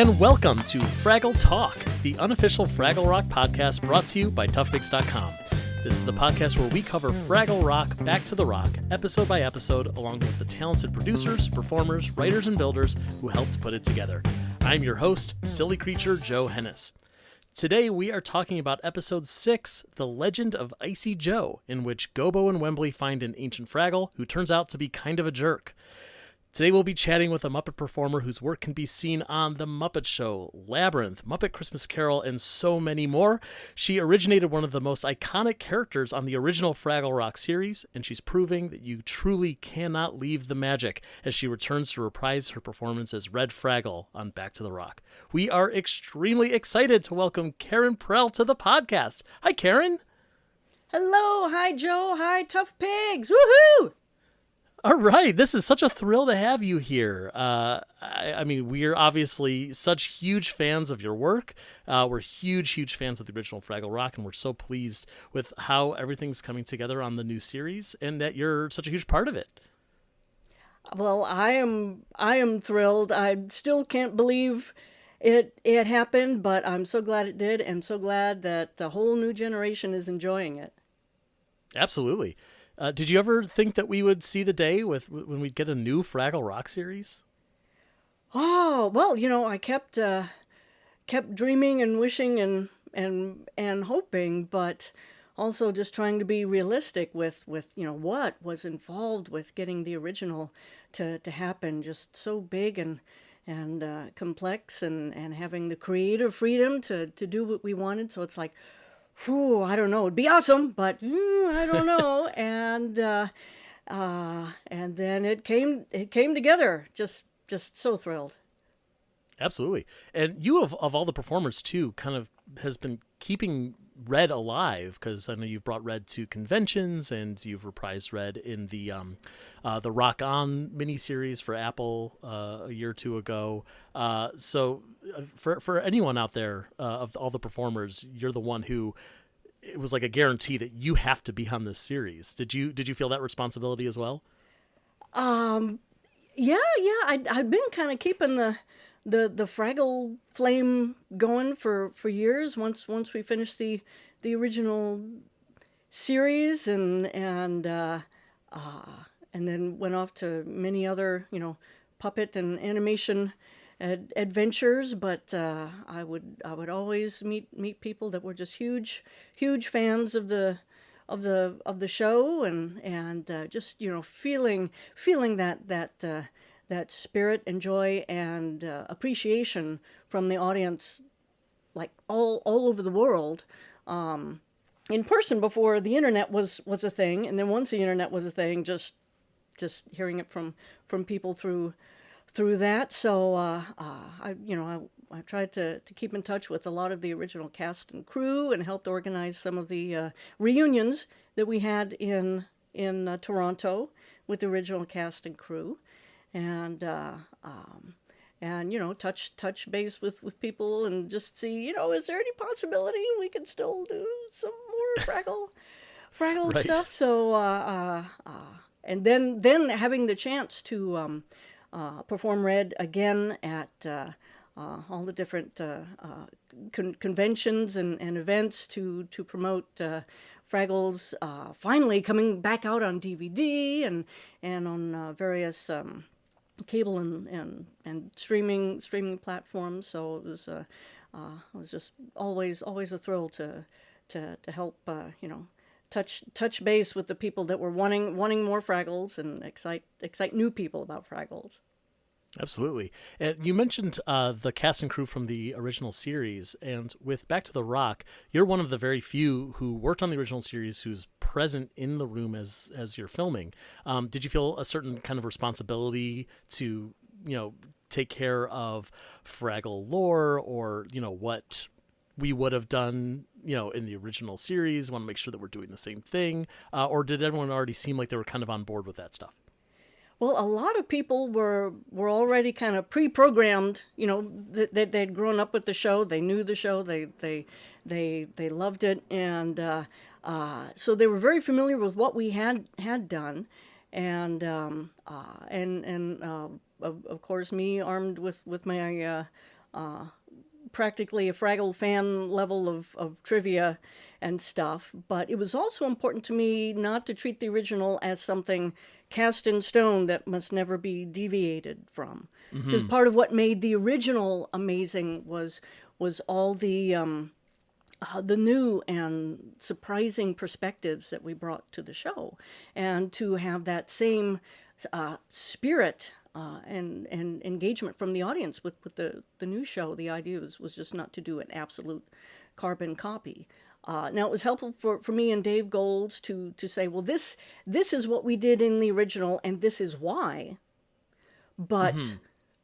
and welcome to Fraggle Talk, the unofficial Fraggle Rock podcast brought to you by toughpicks.com. This is the podcast where we cover Fraggle Rock back to the rock, episode by episode, along with the talented producers, performers, writers, and builders who helped put it together. I'm your host, silly creature Joe Hennis. Today we are talking about episode 6, The Legend of Icy Joe, in which Gobo and Wembley find an ancient Fraggle who turns out to be kind of a jerk. Today we'll be chatting with a Muppet performer whose work can be seen on The Muppet Show, Labyrinth, Muppet Christmas Carol, and so many more. She originated one of the most iconic characters on the original Fraggle Rock series, and she's proving that you truly cannot leave the magic as she returns to reprise her performance as Red Fraggle on Back to the Rock. We are extremely excited to welcome Karen Prell to the podcast. Hi, Karen. Hello. Hi, Joe. Hi, Tough Pigs. Woohoo! All right. This is such a thrill to have you here. I mean, we're obviously such huge fans of your work. We're huge fans of the original Fraggle Rock, and we're so pleased with how everything's coming together on the new series and that you're such a huge part of it. Well, I am thrilled. I still can't believe it happened, but I'm so glad it did, and so glad that the whole new generation is enjoying it. Absolutely. Did you ever think that we would see the day when we'd get a new Fraggle Rock series? Oh, well, I kept dreaming and wishing and hoping, but also just trying to be realistic with what was involved with getting the original to happen. Just so big and complex, and having the creative freedom to do what we wanted. So it's like, whew, I don't know. It'd be awesome, but I don't know. And then it came together. Just so thrilled. Absolutely. And you, of all the performers too, kind of has been keeping Red alive, because I know you've brought Red to conventions and you've reprised Red in the Rock On miniseries for Apple a year or two ago. So for anyone out there, of all the performers, you're the one who it was like a guarantee that you have to be on this series. Did you feel that responsibility as well? Yeah. I'd been kind of keeping the Fraggle flame going for years. Once we finished the original series, and then went off to many other puppet and animation adventures. But I would always meet people that were just huge fans of the show, and just feeling that spirit and joy and appreciation from the audience, like all over the world, in person before the internet was a thing, and then once the internet was a thing, just hearing it from people through that. So I tried to keep in touch with a lot of the original cast and crew, and helped organize some of the reunions that we had in Toronto with the original cast and crew. And touch base with people, and just see, is there any possibility we can still do some more Fraggle right. stuff? So and then having the chance to perform Red again at all the different conventions and events to promote Fraggles, finally coming back out on DVD and on various cable and streaming platforms. So it was just always a thrill to help touch base with the people that were wanting more Fraggles, and excite new people about Fraggles. Absolutely. And you mentioned the cast and crew from the original series, and with Back to the Rock, you're one of the very few who worked on the original series who's present in the room as you're filming. Did you feel a certain kind of responsibility to, take care of Fraggle lore, or, what we would have done, in the original series? Want to make sure that we're doing the same thing? Or did everyone already seem like they were kind of on board with that stuff? Well, a lot of people were already kind of pre-programmed. That they'd grown up with the show. They knew the show. They loved it, and so they were very familiar with what we had done, and of course, me armed with my practically a Fraggle fan level of trivia and stuff, but it was also important to me not to treat the original as something cast in stone that must never be deviated from. Because part of what made the original amazing was all the new and surprising perspectives that we brought to the show, and to have that same spirit and engagement from the audience with the new show. The idea was just not to do an absolute carbon copy. Now, it was helpful for me and Dave Golds to say, well, this is what we did in the original, and this is why. But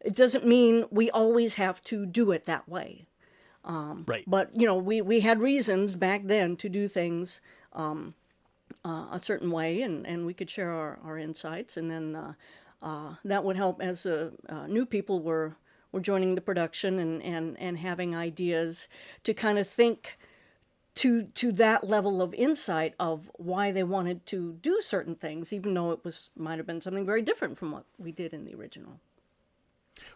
it doesn't mean we always have to do it that way. Right. But, we had reasons back then to do things a certain way, and we could share our insights. And then that would help as new people were joining the production and having ideas to kind of think to that level of insight of why they wanted to do certain things, even though it might have been something very different from what we did in the original.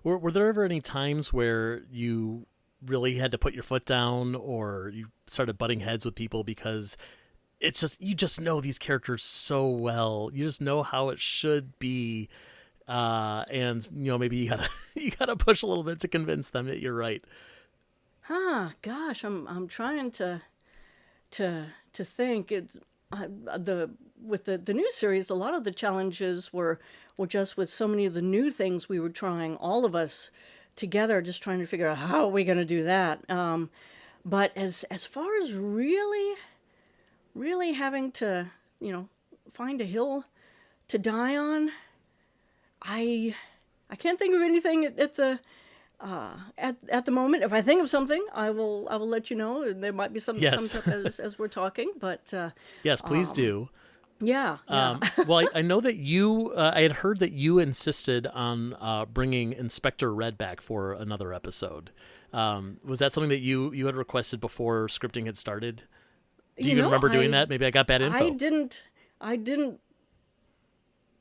Were there ever any times where you really had to put your foot down, or you started butting heads with people because you just know these characters so well, you just know how it should be, and maybe you gotta push a little bit to convince them that you're right? Gosh, I'm trying to think. With the new series, a lot of the challenges were just with so many of the new things we were trying, all of us together, just trying to figure out how are we going to do that. But as far as really having to, find a hill to die on, I can't think of anything at the moment. If I think of something, I will let you know. And there might be something that comes up as we're talking. But yes, please do. Yeah. Well, I know that I had heard that you insisted on bringing Inspector Red back for another episode. Was that something that you had requested before scripting had started? Do you even remember doing that? Maybe I got bad info.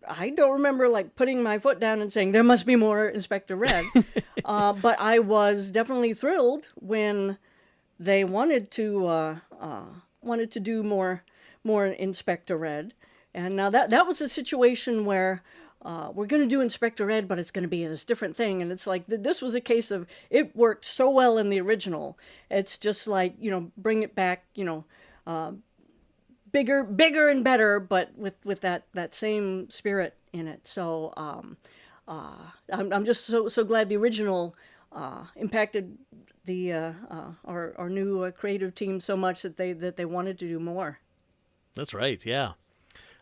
I don't remember putting my foot down and saying there must be more Inspector Red. But I was definitely thrilled when they wanted to do more Inspector Red. And now that was a situation where we're going to do Inspector Red, but it's going to be this different thing. And it's like, this was a case of, it worked so well in the original. It's just bring it back, bigger and better, but with that same spirit in it. So I'm just so glad the original impacted our new creative team so much that they wanted to do more. That's right, yeah.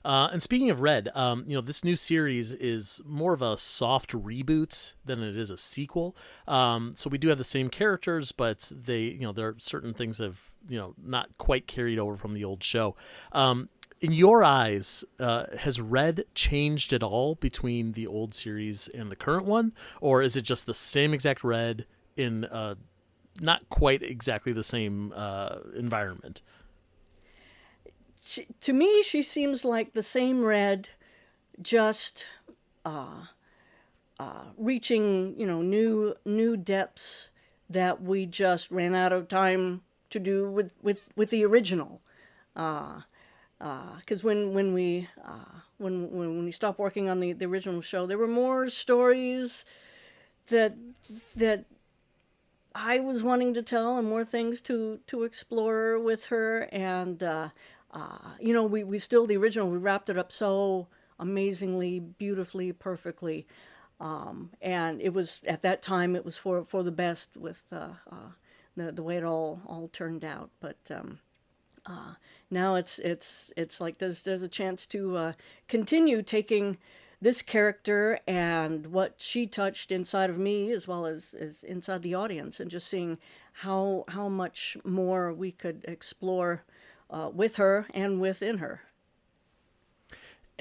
And speaking of Red, this new series is more of a soft reboot than it is a sequel. So we do have the same characters, but there are certain things that have, not quite carried over from the old show. In your eyes, has Red changed at all between the old series and the current one? Or is it just the same exact Red in not quite exactly the same environment? To me, she seems like the same Red, just reaching new depths that we just ran out of time to do with the original. Because when we stopped working on the original show, there were more stories that I was wanting to tell and more things to explore with her. And we still, the original, we wrapped it up so amazingly, beautifully, perfectly. And it was, at that time, it was for the best with the way it all turned out. But now it's like there's a chance to continue taking this character and what she touched inside of me as well as inside the audience, and just seeing how much more we could explore with her and within her.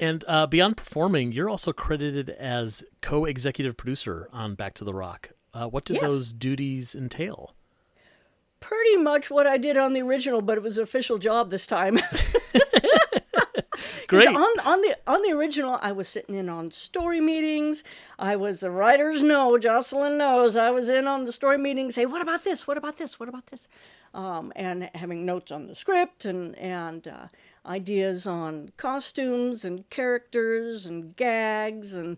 And beyond performing, you're also credited as co-executive producer on Back to the Rock. What did those duties entail? Pretty much what I did on the original, but it was an official job this time. Great. On the original, I was sitting in on story meetings. I was the writers know, Jocelyn knows. I was in on the story meetings. Hey, what about this? What about this? What about this? And having notes on the script and ideas on costumes and characters and gags and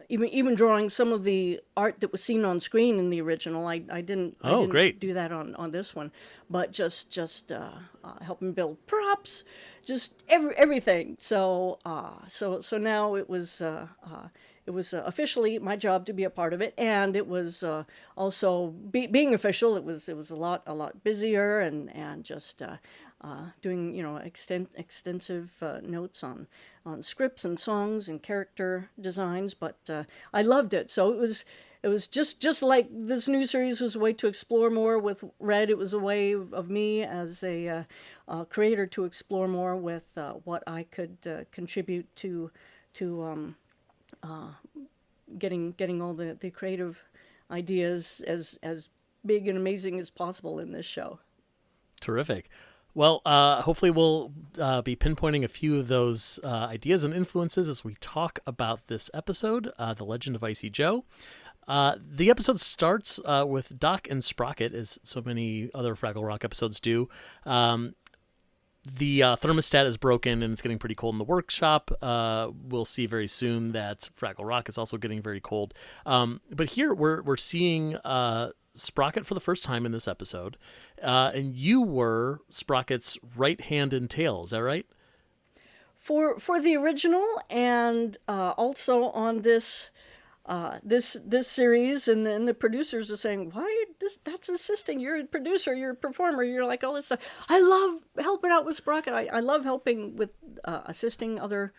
even drawing some of the art that was seen on screen in the original. I didn't Great. do that on this one, but just helping build props, just everything. So now it was officially my job to be a part of it, and it was also being official. It was a lot busier and just doing extensive notes on scripts and songs and character designs, but I loved it. So it was just like this new series was a way to explore more with Red. It was a way of me as a creator to explore more with what I could contribute to getting all the creative ideas as big and amazing as possible in this show. Terrific. Well, hopefully we'll be pinpointing a few of those ideas and influences as we talk about this episode, The Legend of Icy Joe. The episode starts with Doc and Sprocket, as so many other Fraggle Rock episodes do. The thermostat is broken and it's getting pretty cold in the workshop. We'll see very soon that Fraggle Rock is also getting very cold. But here we're seeing Sprocket for the first time in this episode, and you were Sprocket's right hand and tail. Is that right? For the original, and also on this series, and then the producers are saying, "Why that's assisting? You're a producer, you're a performer, you're like all this stuff." I love helping out with Sprocket. I love helping with assisting other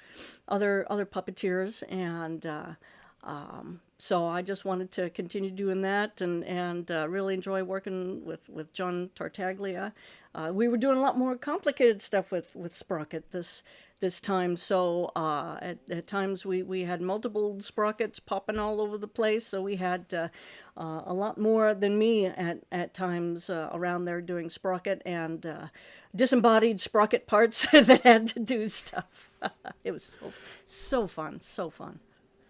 puppeteers, and so I just wanted to continue doing that, and really enjoy working with John Tartaglia. We were doing a lot more complicated stuff with Sprocket this time. So at times we had multiple Sprockets popping all over the place. So we had a lot more than me at times around there doing Sprocket and disembodied Sprocket parts that had to do stuff. It was so fun.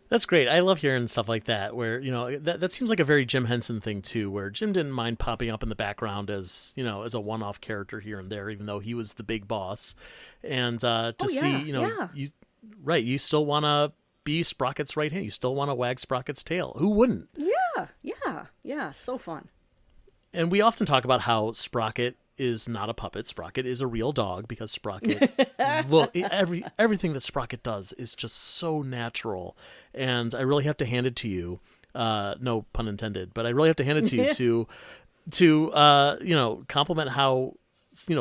That's great. I love hearing stuff like that, where, that seems like a very Jim Henson thing too, where Jim didn't mind popping up in the background as a one-off character here and there, even though he was the big boss. And you still want to be Sprocket's right hand. You still want to wag Sprocket's tail. Who wouldn't? Yeah. So fun. And we often talk about how Sprocket is not a puppet. Sprocket is a real dog, because Sprocket, everything that Sprocket does is just so natural. And I really have to hand it to you. No pun intended, but I really have to hand it to you to compliment how,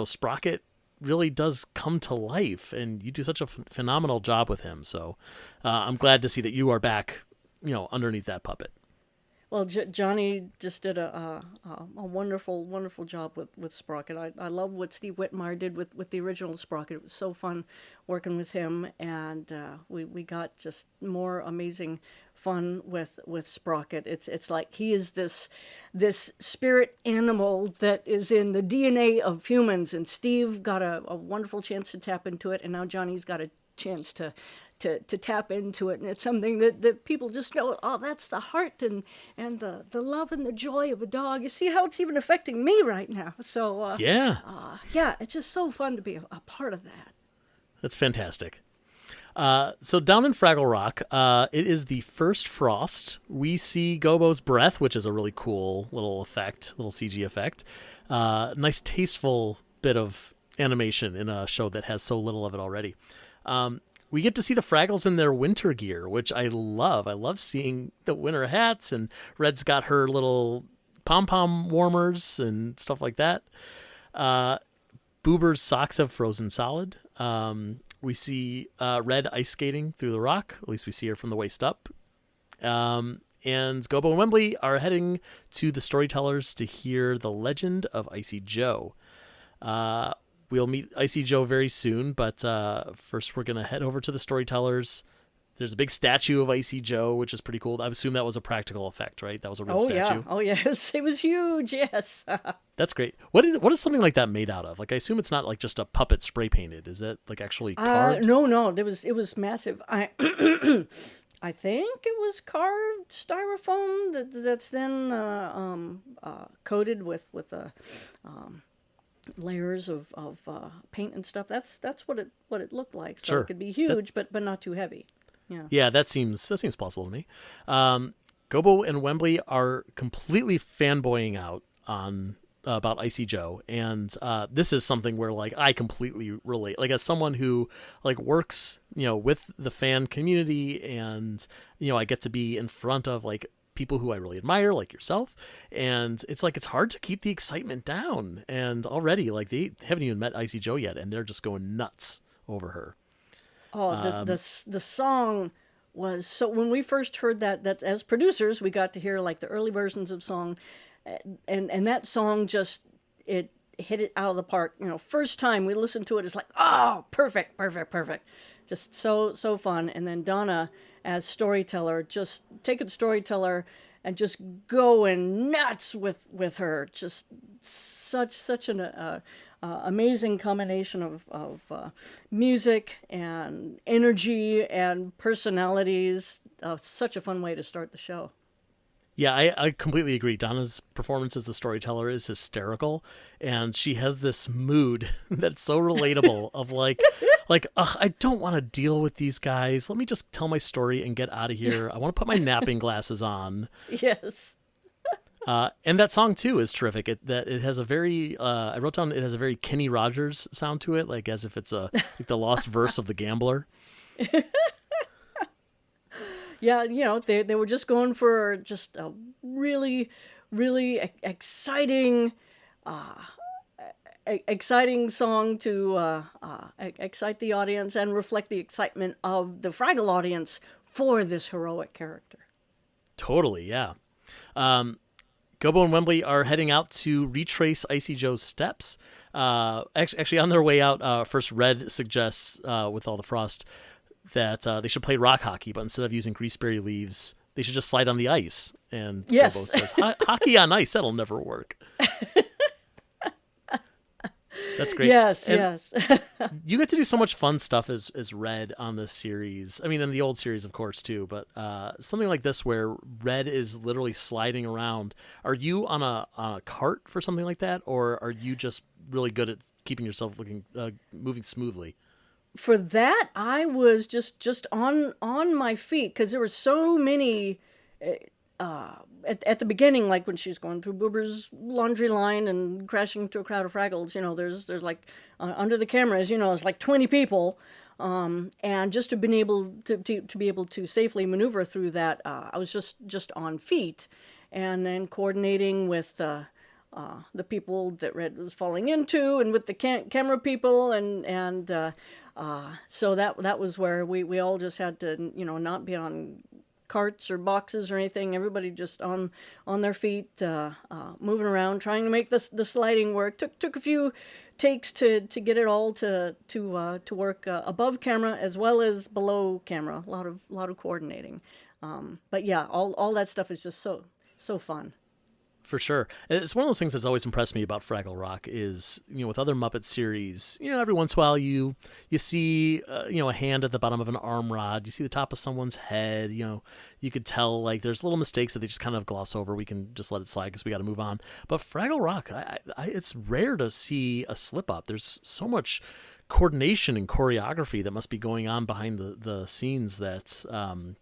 Sprocket really does come to life, and you do such a phenomenal job with him. So I'm glad to see that you are back, underneath that puppet. Well, Johnny just did a wonderful job with Sprocket. I love what Steve Whitmire did with the original Sprocket. It was so fun working with him, and we got just more amazing fun with Sprocket. It's like he is this spirit animal that is in the DNA of humans, and Steve got a wonderful chance to tap into it, and now Johnny's got a chance to tap into it, and it's something that people just know, that's the heart and the love and the joy of a dog. You see how it's even affecting me right now. So it's just so fun to be a part of that. That's fantastic. So down in Fraggle Rock, it is the first frost. We see Gobo's breath, which is a really cool little CG effect. Nice, tasteful bit of animation in a show that has so little of it already. We get to see the Fraggles in their winter gear, which I love. I love seeing the winter hats, and Red's got her little pom-pom warmers and stuff like that. Boober's socks have frozen solid. We see Red ice skating through the rock. At least we see her from the waist up. And Gobo and Wembley are heading to the storytellers to hear the legend of Icy Joe. We'll meet Icy Joe very soon, but first we're going to head over to the storytellers, There's a big statue of Icy Joe, which is pretty cool. I assume that was a practical effect, right? That was a real statue. Oh yes, it was huge. Yes. That's great. What is something like that made out of? Like, I assume it's not like just a puppet spray painted. Is it like actually carved? No. It was massive. I I think it was carved styrofoam that's then coated with layers of paint and stuff. That's what it looked like. So Sure. it could be huge, but not too heavy. Yeah. Yeah, that seems plausible to me. Gobo and Wembley are completely fanboying out on about Icy Joe, and this is something where like I completely relate. Like as someone who like works, with the fan community, and I get to be in front of like people who I really admire, like yourself, and it's like it's hard to keep the excitement down. And already, like they haven't even met Icy Joe yet, and they're just going nuts over her. Oh, the song was so. When we first heard that as producers, we got to hear like the early versions of song, and that song just it hit it out of the park. First time we listened to it, it's like, oh, perfect, just so fun. And then Donna as storyteller, just taking storyteller and just going nuts with her. Just such an amazing combination of music and energy and personalities. Such a fun way to start the show. Yeah, I completely agree. Donna's performance as the storyteller is hysterical, and she has this mood that's so relatable of like, I don't want to deal with these guys. Let me just tell my story and get out of here. I want to put my napping glasses on. Yes. And that song too is terrific. It has a very I wrote down it has a very Kenny Rogers sound to it, like as if it's like the lost verse of The Gambler. Yeah, they were just going for just a really, really exciting song to excite the audience and reflect the excitement of the Fraggle audience for this heroic character. Totally, yeah. Gobo and Wembley are heading out to retrace Icy Joe's steps. Actually, on their way out, first Red suggests, with all the frost, that they should play rock hockey, but instead of using greaseberry leaves, they should just slide on the ice. And yes. Gobo says, hockey on ice, that'll never work. That's great. Yes, and yes. You get to do so much fun stuff as Red on this series. I mean, in the old series, of course, too, but something like this where Red is literally sliding around. Are you on a cart for something like that, or are you just really good at keeping yourself moving smoothly? For that, I was just on my feet because there were so many at the beginning, like when she's going through Boober's laundry line and crashing into a crowd of Fraggles. There's like under the cameras, it's like 20 people, and just to be able to safely maneuver through that, I was just on feet, and then coordinating with the people that Red was falling into, and with the camera people, and so that was where we all just had to not be on carts or boxes or anything. Everybody just on their feet, moving around, trying to make the sliding work. Took a few takes to get it all to work above camera as well as below camera. A lot of coordinating. But yeah, all that stuff is just so fun. For sure. It's one of those things that's always impressed me about Fraggle Rock is, with other Muppet series, every once in a while you see, a hand at the bottom of an arm rod. You see the top of someone's head. You could tell, like, there's little mistakes that they just kind of gloss over. We can just let it slide because we got to move on. But Fraggle Rock, it's rare to see a slip up. There's so much coordination and choreography that must be going on behind the scenes that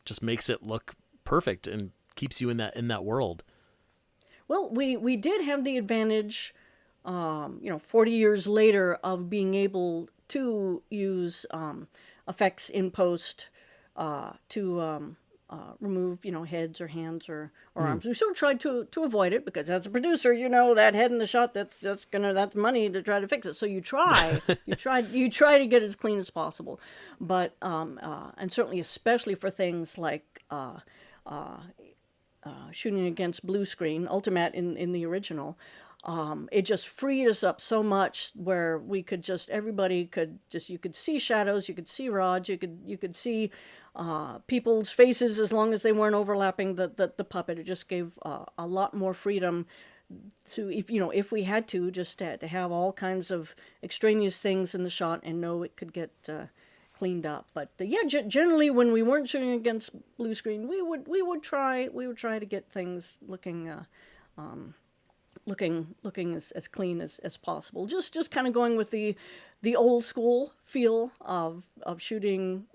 just makes it look perfect and keeps you in that world. Well, we did have the advantage, 40 years later, of being able to use effects in post to remove, heads or hands or arms. We sort of tried to avoid it because as a producer, that head in the shot that's money to try to fix it. So you try to get as clean as possible, but and certainly especially for things like shooting against blue screen, Ultimate in the original, it just freed us up so much where we could everybody could you could see shadows, you could see rods, you could see people's faces as long as they weren't overlapping the puppet. It just gave a lot more freedom to, if we had to, just to have all kinds of extraneous things in the shot and know it could get cleaned up. But generally when we weren't shooting against blue screen, we would try to get things looking as clean as possible. Just kind of going with the old school feel of shooting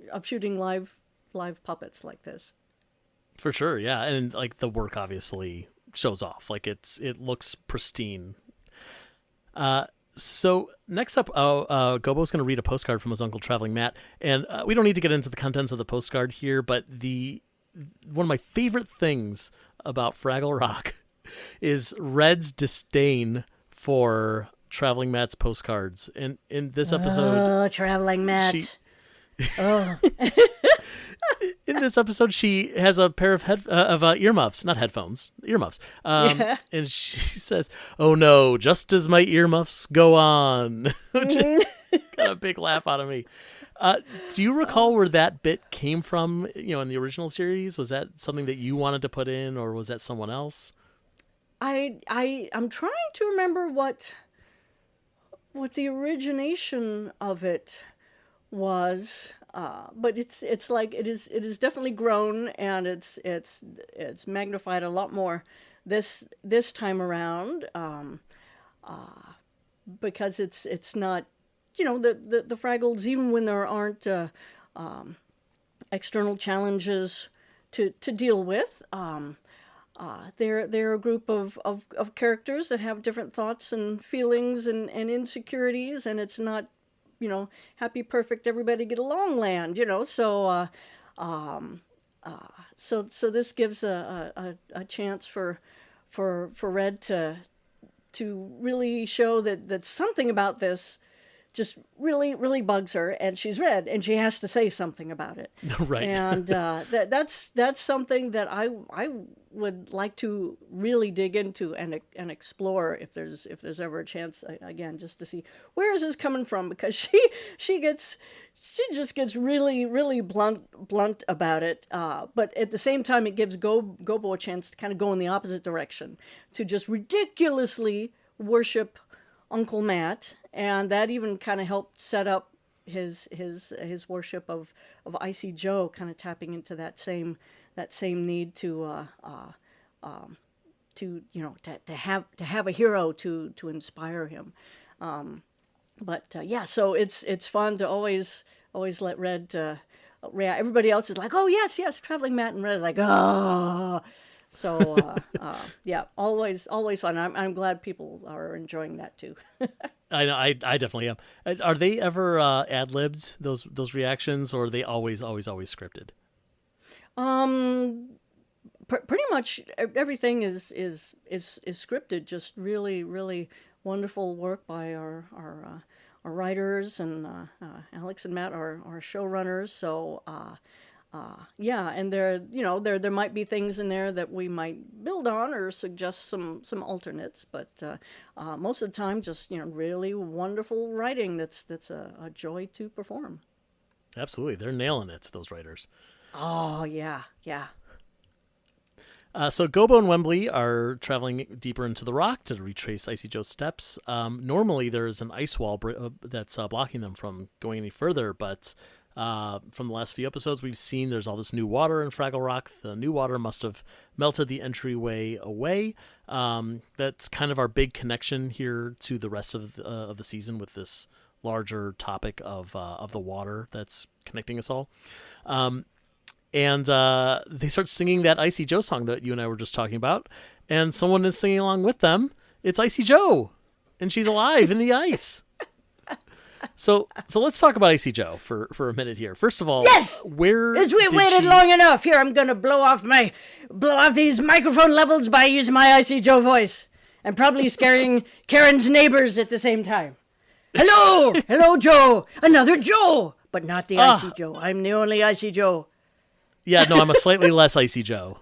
live puppets like this. For sure, yeah, and like the work obviously shows off. Like it looks pristine. So next up, Gobo's going to read a postcard from his uncle Traveling Matt, and we don't need to get into the contents of the postcard here, but one of my favorite things about Fraggle Rock is Red's disdain for Traveling Matt's postcards. And in this episode, Traveling Matt. In this episode, she has a pair of earmuffs, not headphones, earmuffs. And she says, "Oh no, just as my earmuffs go on." Which got a big laugh out of me. Do you recall where that bit came from, in the original series? Was that something that you wanted to put in, or was that someone else? I'm trying to remember what the origination of it was. But it's like it is definitely grown, and it's magnified a lot more this time around, because it's not, the Fraggles, even when there aren't external challenges to deal with, they're a group of characters that have different thoughts and feelings and insecurities, and it's not, happy, perfect, everybody get along land, so so this gives a chance for Red to really show that something about this just really, really bugs her, and she's Red, and she has to say something about it. Right. And that's something that I would like to really dig into and explore if there's ever a chance, again, just to see where is this coming from, because she just gets really, really blunt about it. But at the same time, it gives Gobo a chance to kind of go in the opposite direction, to just ridiculously worship Uncle Matt, and that even kind of helped set up his worship of Icy Joe, kind of tapping into that same need to have a hero to inspire him. So it's fun to always let Red. Everybody else is like, oh yes, Traveling Matt, and Red is like, oh. So always fun. I'm glad people are enjoying that too. I know, I definitely am. Are they ever ad-libbed, those reactions, or are they always scripted? Pretty much everything is scripted. Just really, really wonderful work by our writers, and Alex and Matt are showrunners. So and there might be things in there that we might build on or suggest some alternates, but most of the time, just really wonderful writing that's a joy to perform. Absolutely, they're nailing it, those writers. Oh yeah. So Gobo and Wembley are traveling deeper into the rock to retrace Icy Joe's steps. Normally, there is an ice wall that's blocking them from going any further, but from the last few episodes, we've seen there's all this new water in Fraggle Rock. The new water must have melted the entryway away. That's kind of our big connection here to the rest of the season, with this larger topic of the water that's connecting us all. And they start singing that Icy Joe song that you and I were just talking about, and someone is singing along with them. It's Icy Joe, and she's alive in the ice. So let's talk about Icy Joe for a minute here. First of all, yes, we waited long enough. Here, I'm gonna blow off these microphone levels by using my Icy Joe voice, and probably scaring Karen's neighbors at the same time. Hello, Joe, another Joe, but not the Icy Joe. I'm the only Icy Joe. Yeah, no, I'm a slightly less Icy Joe.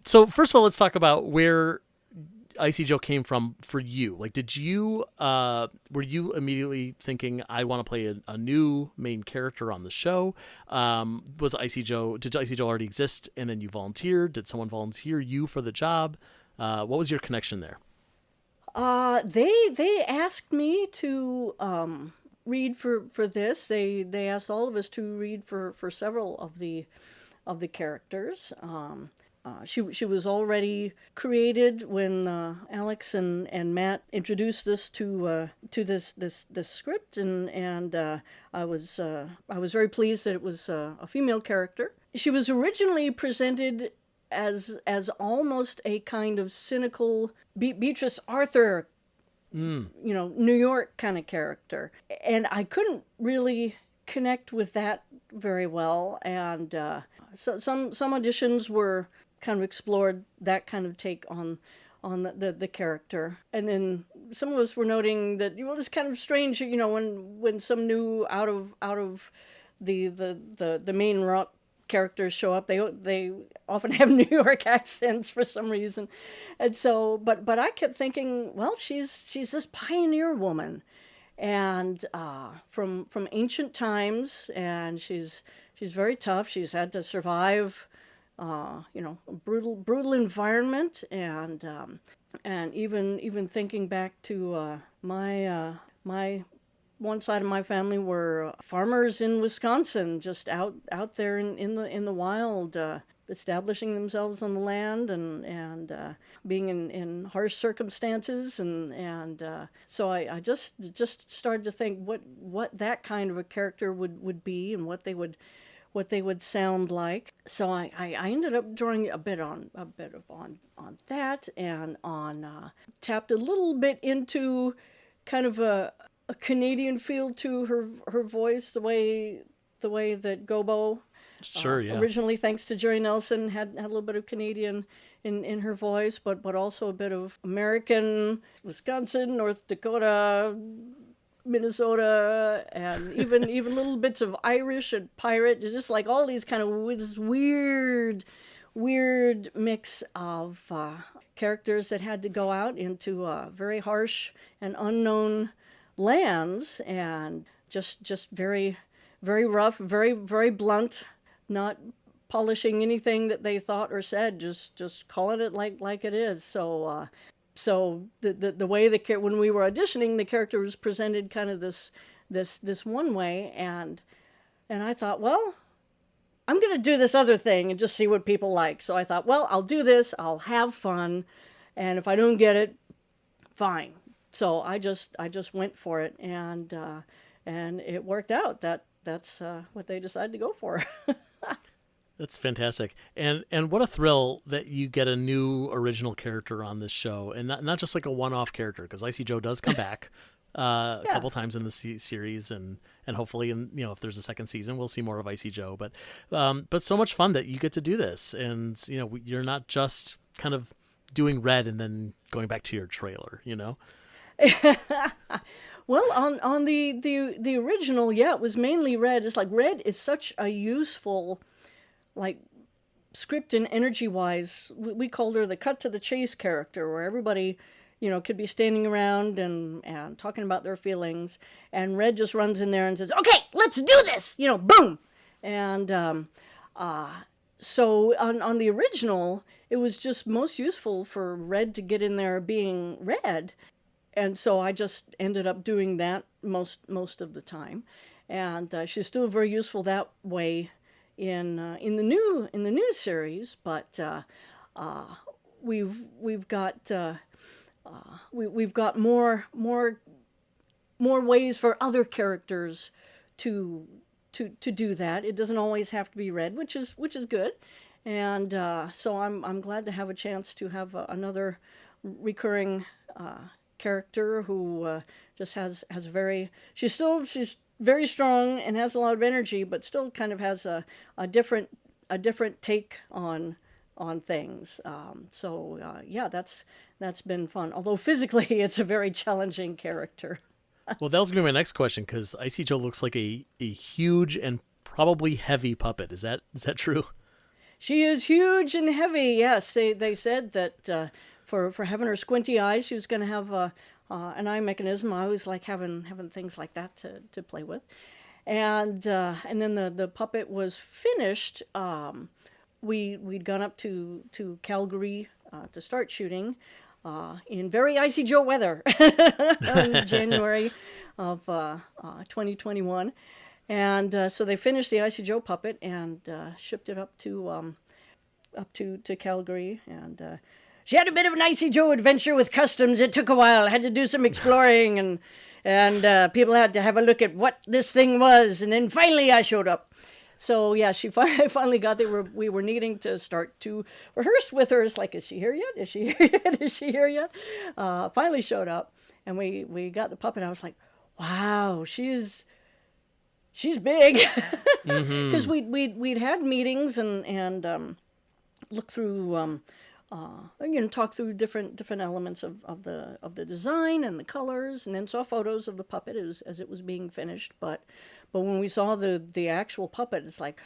So first of all, let's talk about where Icy Joe came from for you. Like, did you were you immediately thinking, I want to play a new main character on the show? Did Icy Joe already exist and then you volunteered? Did someone volunteer you for the job? What was your connection there? They asked me to read for this. They asked all of us to read for several of the characters. She was already created when Alex and Matt introduced this to this script, and I was very pleased that it was a female character. She was originally presented as almost a kind of cynical Beatrice Arthur, New York kind of character, and I couldn't really connect with that very well, and so some auditions were kind of explored that kind of take on the character, and then some of us were noting that it's kind of strange, when some new out of the main rock characters show up, they often have New York accents for some reason, and so but I kept thinking, well, she's this pioneer woman, and from ancient times, and she's very tough. She's had to survive a brutal environment, and even thinking back to my one side of my family were farmers in Wisconsin, just out there in the wild, establishing themselves on the land and being in harsh circumstances, and so I just started to think what that kind of a character would be, and what they would sound like. So I ended up drawing a bit on that, and tapped a little bit into kind of a Canadian feel to her voice, the way that Gobo, originally, thanks to Jerry Nelson, had a little bit of Canadian in her voice, but also a bit of American, Wisconsin, North Dakota, Minnesota, and even little bits of Irish and pirate. It's just like all these kind of this weird mix of characters that had to go out into very harsh and unknown lands, and just very, very rough, very, very blunt, not polishing anything that they thought or said, just calling it like it is. So the way when we were auditioning, the character was presented kind of this one way, and I thought, well, I'm going to do this other thing and just see what people like. So I thought, well, I'll do this, I'll have fun, and if I don't get it, fine. So I just went for it, and it worked out. That's what they decided to go for. That's fantastic, and what a thrill that you get a new original character on this show, and not just like a one-off character, because Icy Joe does come back a couple times in the series, and hopefully, if there's a second season, we'll see more of Icy Joe. But so much fun that you get to do this, and you're not just kind of doing Red and then going back to your trailer, Well, on the original, it was mainly Red. It's like Red is such a useful, like, script and energy-wise. We called her the cut to the chase character, where everybody, could be standing around and talking about their feelings, and Red just runs in there and says, "Okay, let's do this!" Boom! And so on the original, it was just most useful for Red to get in there being Red. And so I just ended up doing that most of the time, and she's still very useful that way in the new series. But we've got more ways for other characters to do that. It doesn't always have to be Red, which is good, and so I'm glad to have a chance to have another recurring character who just has she's very strong and has a lot of energy, but still kind of has a different take on things. That's been fun. Although physically, it's a very challenging character. Well, that was going to be my next question, because Icy Joe looks like a huge and probably heavy puppet. Is that true? She is huge and heavy. Yes, they said that for having her squinty eyes. She was going to have an eye mechanism. I always like having things like that to play with. And then the puppet was finished. We'd gone up to Calgary to start shooting in very Icy Joe weather in January of 2021. And so they finished the Icy Joe puppet and shipped it up to Calgary. And she had a bit of an Icy Joe adventure with customs. It took a while. Had to do some exploring, and people had to have a look at what this thing was. And then finally I showed up. So yeah, she finally got there. We were needing to start to rehearse with her. It's like, is she here yet? Is she here yet? Is she here yet? Finally showed up, and we got the puppet. I was like, wow, she's big, because we'd had meetings and look through talk through different elements of the design and the colors, and then saw photos of the puppet as it was being finished. But when we saw the actual puppet, it's like,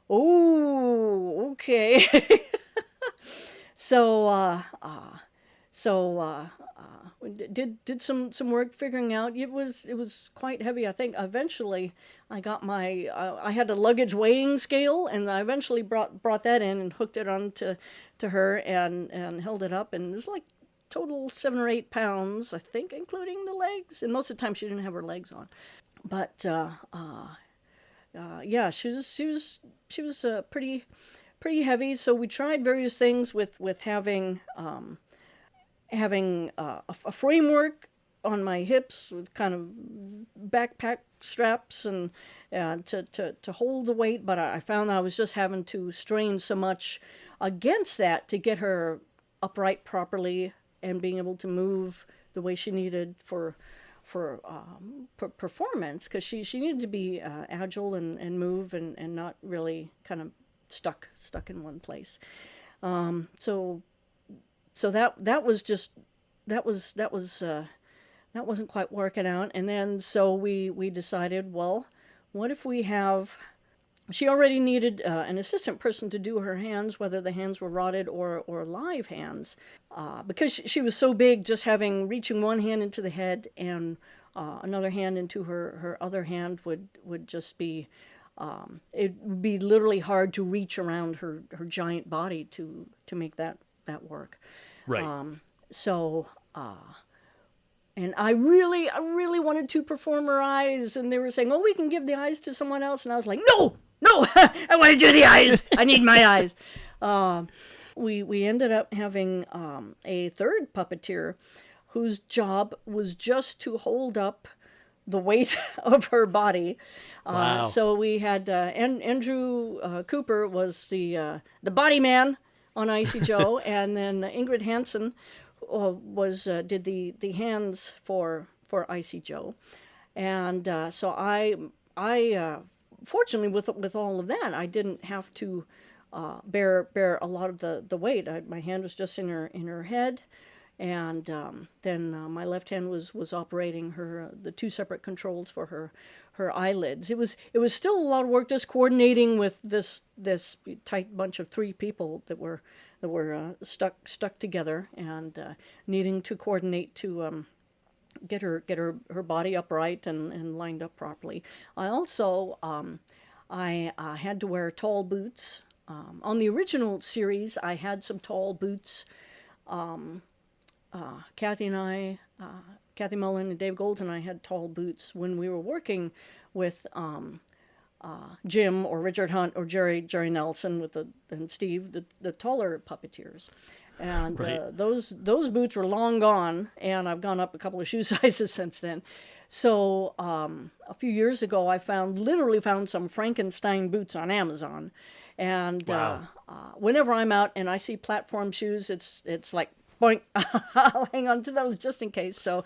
oh, okay. So did some work figuring out. It was quite heavy. I think eventually I got my I had a luggage weighing scale, and I eventually brought that in and hooked it on to her and held it up, and it was like total 7 or 8 pounds, I think, including the legs. And most of the time she didn't have her legs on. But yeah, she was pretty heavy. So we tried various things with having a framework on my hips with kind of backpack straps and to hold the weight. But I found I was just having to strain so much against that to get her upright properly and being able to move the way she needed for performance, because she needed to be agile and move and not really kind of stuck in one place. So that wasn't quite working out. And then so we decided, well, what if we have... She already needed an assistant person to do her hands, whether the hands were rotted or live hands, because she was so big. Just reaching one hand into the head and another hand into her other hand would just be it would be literally hard to reach around her giant body to make that work. Right. And I really wanted to perform her eyes, and they were saying, "Oh, we can give the eyes to someone else," and I was like, "No, I want to do the eyes. I need my eyes." We ended up having a third puppeteer whose job was just to hold up the weight of her body. Wow. So we had Andrew Cooper was the body man on Icy Joe, and then Ingrid Hansen did the hands for Icy Joe. And so I fortunately with all of that, I didn't have to bear a lot of the weight. My hand was just in her head, and then my left hand was operating the two separate controls for her eyelids. It was still a lot of work just coordinating with this tight bunch of 3 people that were stuck together, and needing to coordinate to get her body upright and lined up properly. I also I had to wear tall boots. On the original series, I had some tall boots. Kathy Mullen and Dave Golds and I had tall boots when we were working with Jim or Richard Hunt or Jerry Nelson and Steve, the taller puppeteers. And right. Those boots were long gone, and I've gone up a couple of shoe sizes since then. So a few years ago, I literally found some Frankenstein boots on Amazon. And wow. Whenever I'm out and I see platform shoes, it's like, boink, I'll hang on to those just in case. So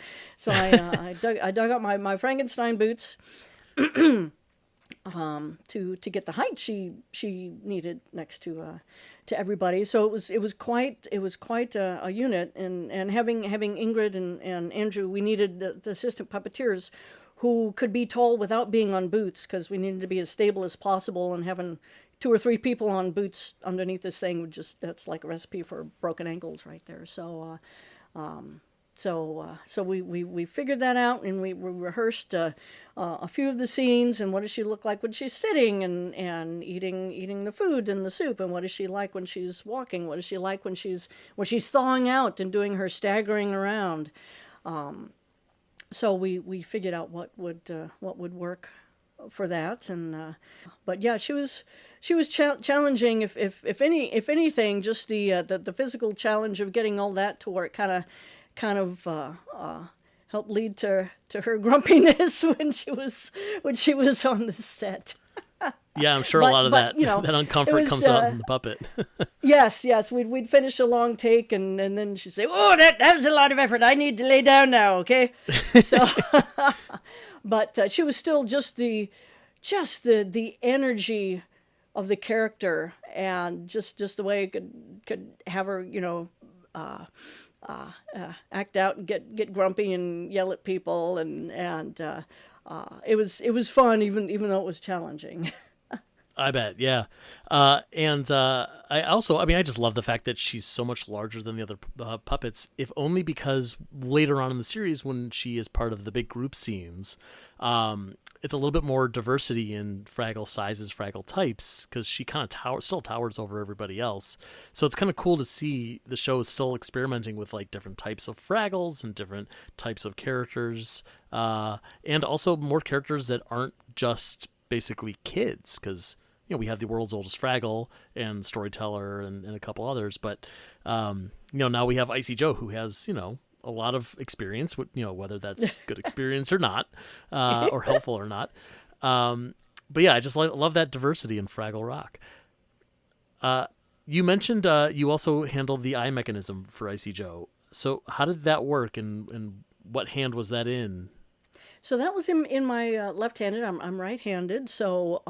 I dug up my Frankenstein boots to get the height she needed next to everybody. So it was quite a unit, and having Ingrid and Andrew, we needed the assistant puppeteers who could be tall without being on boots, because we needed to be as stable as possible, and having 2 or 3 people on boots underneath this thing would that's like a recipe for broken ankles right there. So we figured that out, and we rehearsed a few of the scenes, and what does she look like when she's sitting and eating the food and the soup, and what is she like when she's walking, what is she like when she's thawing out and doing her staggering around. So we figured out what would work for that, and but yeah, she was challenging. If anything, just the physical challenge of getting all that to work kind of helped lead to her grumpiness when she was on the set. Yeah, I'm sure a lot of that uncomfort comes out in the puppet. Yes, we'd finish a long take, and then she'd say, "Oh, that was a lot of effort. I need to lay down now, okay?" So, but she was still just the energy of the character, and just the way it could have her, act out and get grumpy and yell at people, and it was fun, even though it was challenging. I bet, yeah. I just love the fact that she's so much larger than the other puppets, if only because later on in the series, when she is part of the big group scenes, it's a little bit more diversity in Fraggle sizes, Fraggle types, because she kind of still towers over everybody else. So it's kind of cool to see the show is still experimenting with like different types of Fraggles and different types of characters, and also more characters that aren't just basically kids, because we have the world's oldest Fraggle and Storyteller and a couple others, but now we have Icy Joe, who has a lot of experience, whether that's good experience or not, or helpful or not. But yeah, I just love that diversity in Fraggle Rock. You mentioned you also handled the eye mechanism for Icy Joe. So how did that work, and what hand was that in? So that was in my left-handed. I'm right-handed. So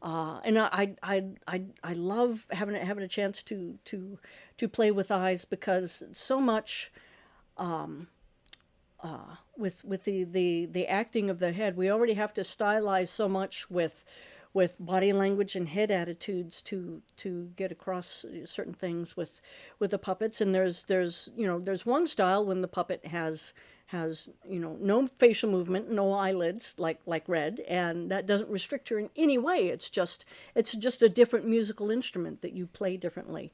and I love having a chance to play with eyes, because so much with the acting of the head, we already have to stylize so much with body language and head attitudes to get across certain things with the puppets. And there's one style when the puppet has no facial movement, no eyelids, like Red, and that doesn't restrict her in any way. It's just a different musical instrument that you play differently.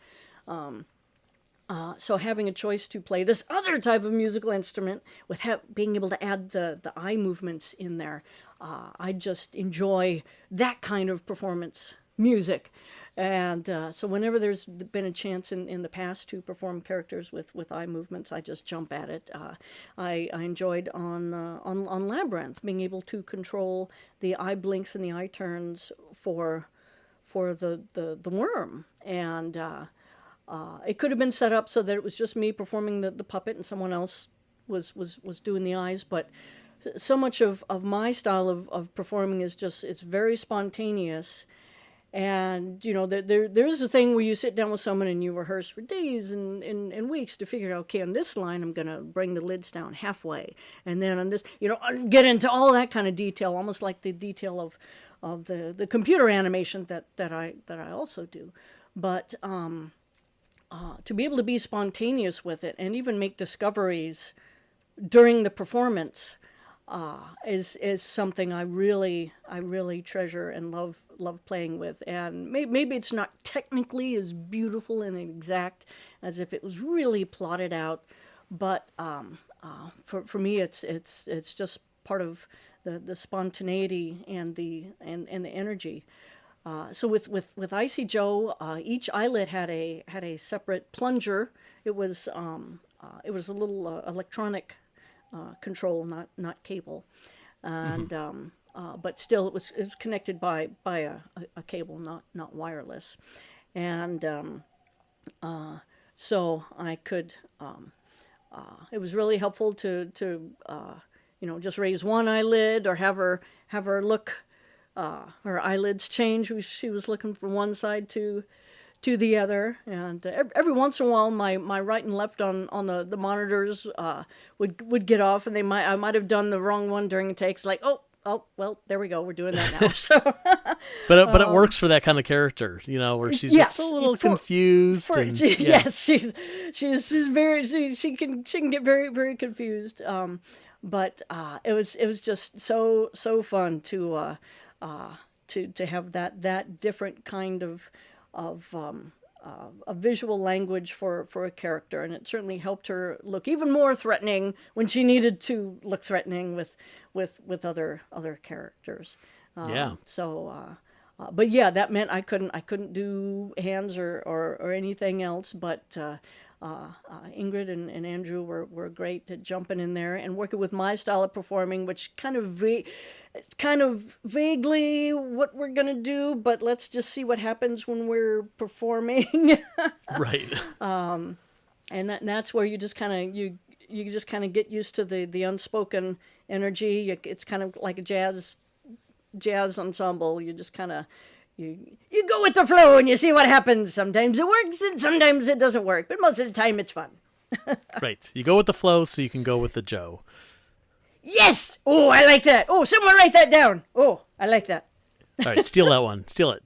So having a choice to play this other type of musical instrument with being able to add the eye movements in there, I just enjoy that kind of performance music. And so whenever there's been a chance in the past to perform characters with eye movements, I just jump at it. I enjoyed on Labyrinth being able to control the eye blinks and the eye turns for the worm, and it could have been set up so that it was just me performing the puppet and someone else was doing the eyes, but so much of my style of performing is it's very spontaneous. And, there's a thing where you sit down with someone and you rehearse for days and weeks to figure out, okay, on this line, I'm going to bring the lids down halfway. And then on this, get into all that kind of detail, almost like the detail of the computer animation that I also do. But to be able to be spontaneous with it and even make discoveries during the performance is something I really treasure and love playing with. And maybe it's not technically as beautiful and exact as if it was really plotted out, but for me it's just part of the spontaneity and the energy. So with Icy Joe, each eyelid had a separate plunger. It was a little electronic control, not cable, and but still it was connected by a cable, not wireless, and so I could. It was really helpful to just raise one eyelid or have her look. Her eyelids change. She was looking from one side to to the other, and every once in a while, my right and left on the monitors would get off, and I might have done the wrong one during a take. It's like, oh, well, there we go. We're doing that now. So, but it works for that kind of character, where she's just a little confused. Yes, she's very she can get very, very confused. But it was just so fun to have that different kind of a visual language for a character, and it certainly helped her look even more threatening when she needed to look threatening with other characters. But yeah, that meant I couldn't do hands or anything else. But Ingrid and Andrew were great at jumping in there and working with my style of performing, which kind of vaguely what we're gonna do, but let's just see what happens when we're performing. Right. And that's where you just kind of get used to the unspoken energy. It's kind of like a jazz ensemble. You just kind of you go with the flow and you see what happens. Sometimes it works and sometimes it doesn't work, but most of the time it's fun. Right. You go with the flow so you can go with the Joe. Yes! Oh, I like that. Oh, someone write that down. Oh, I like that. All right, steal that one. Steal it.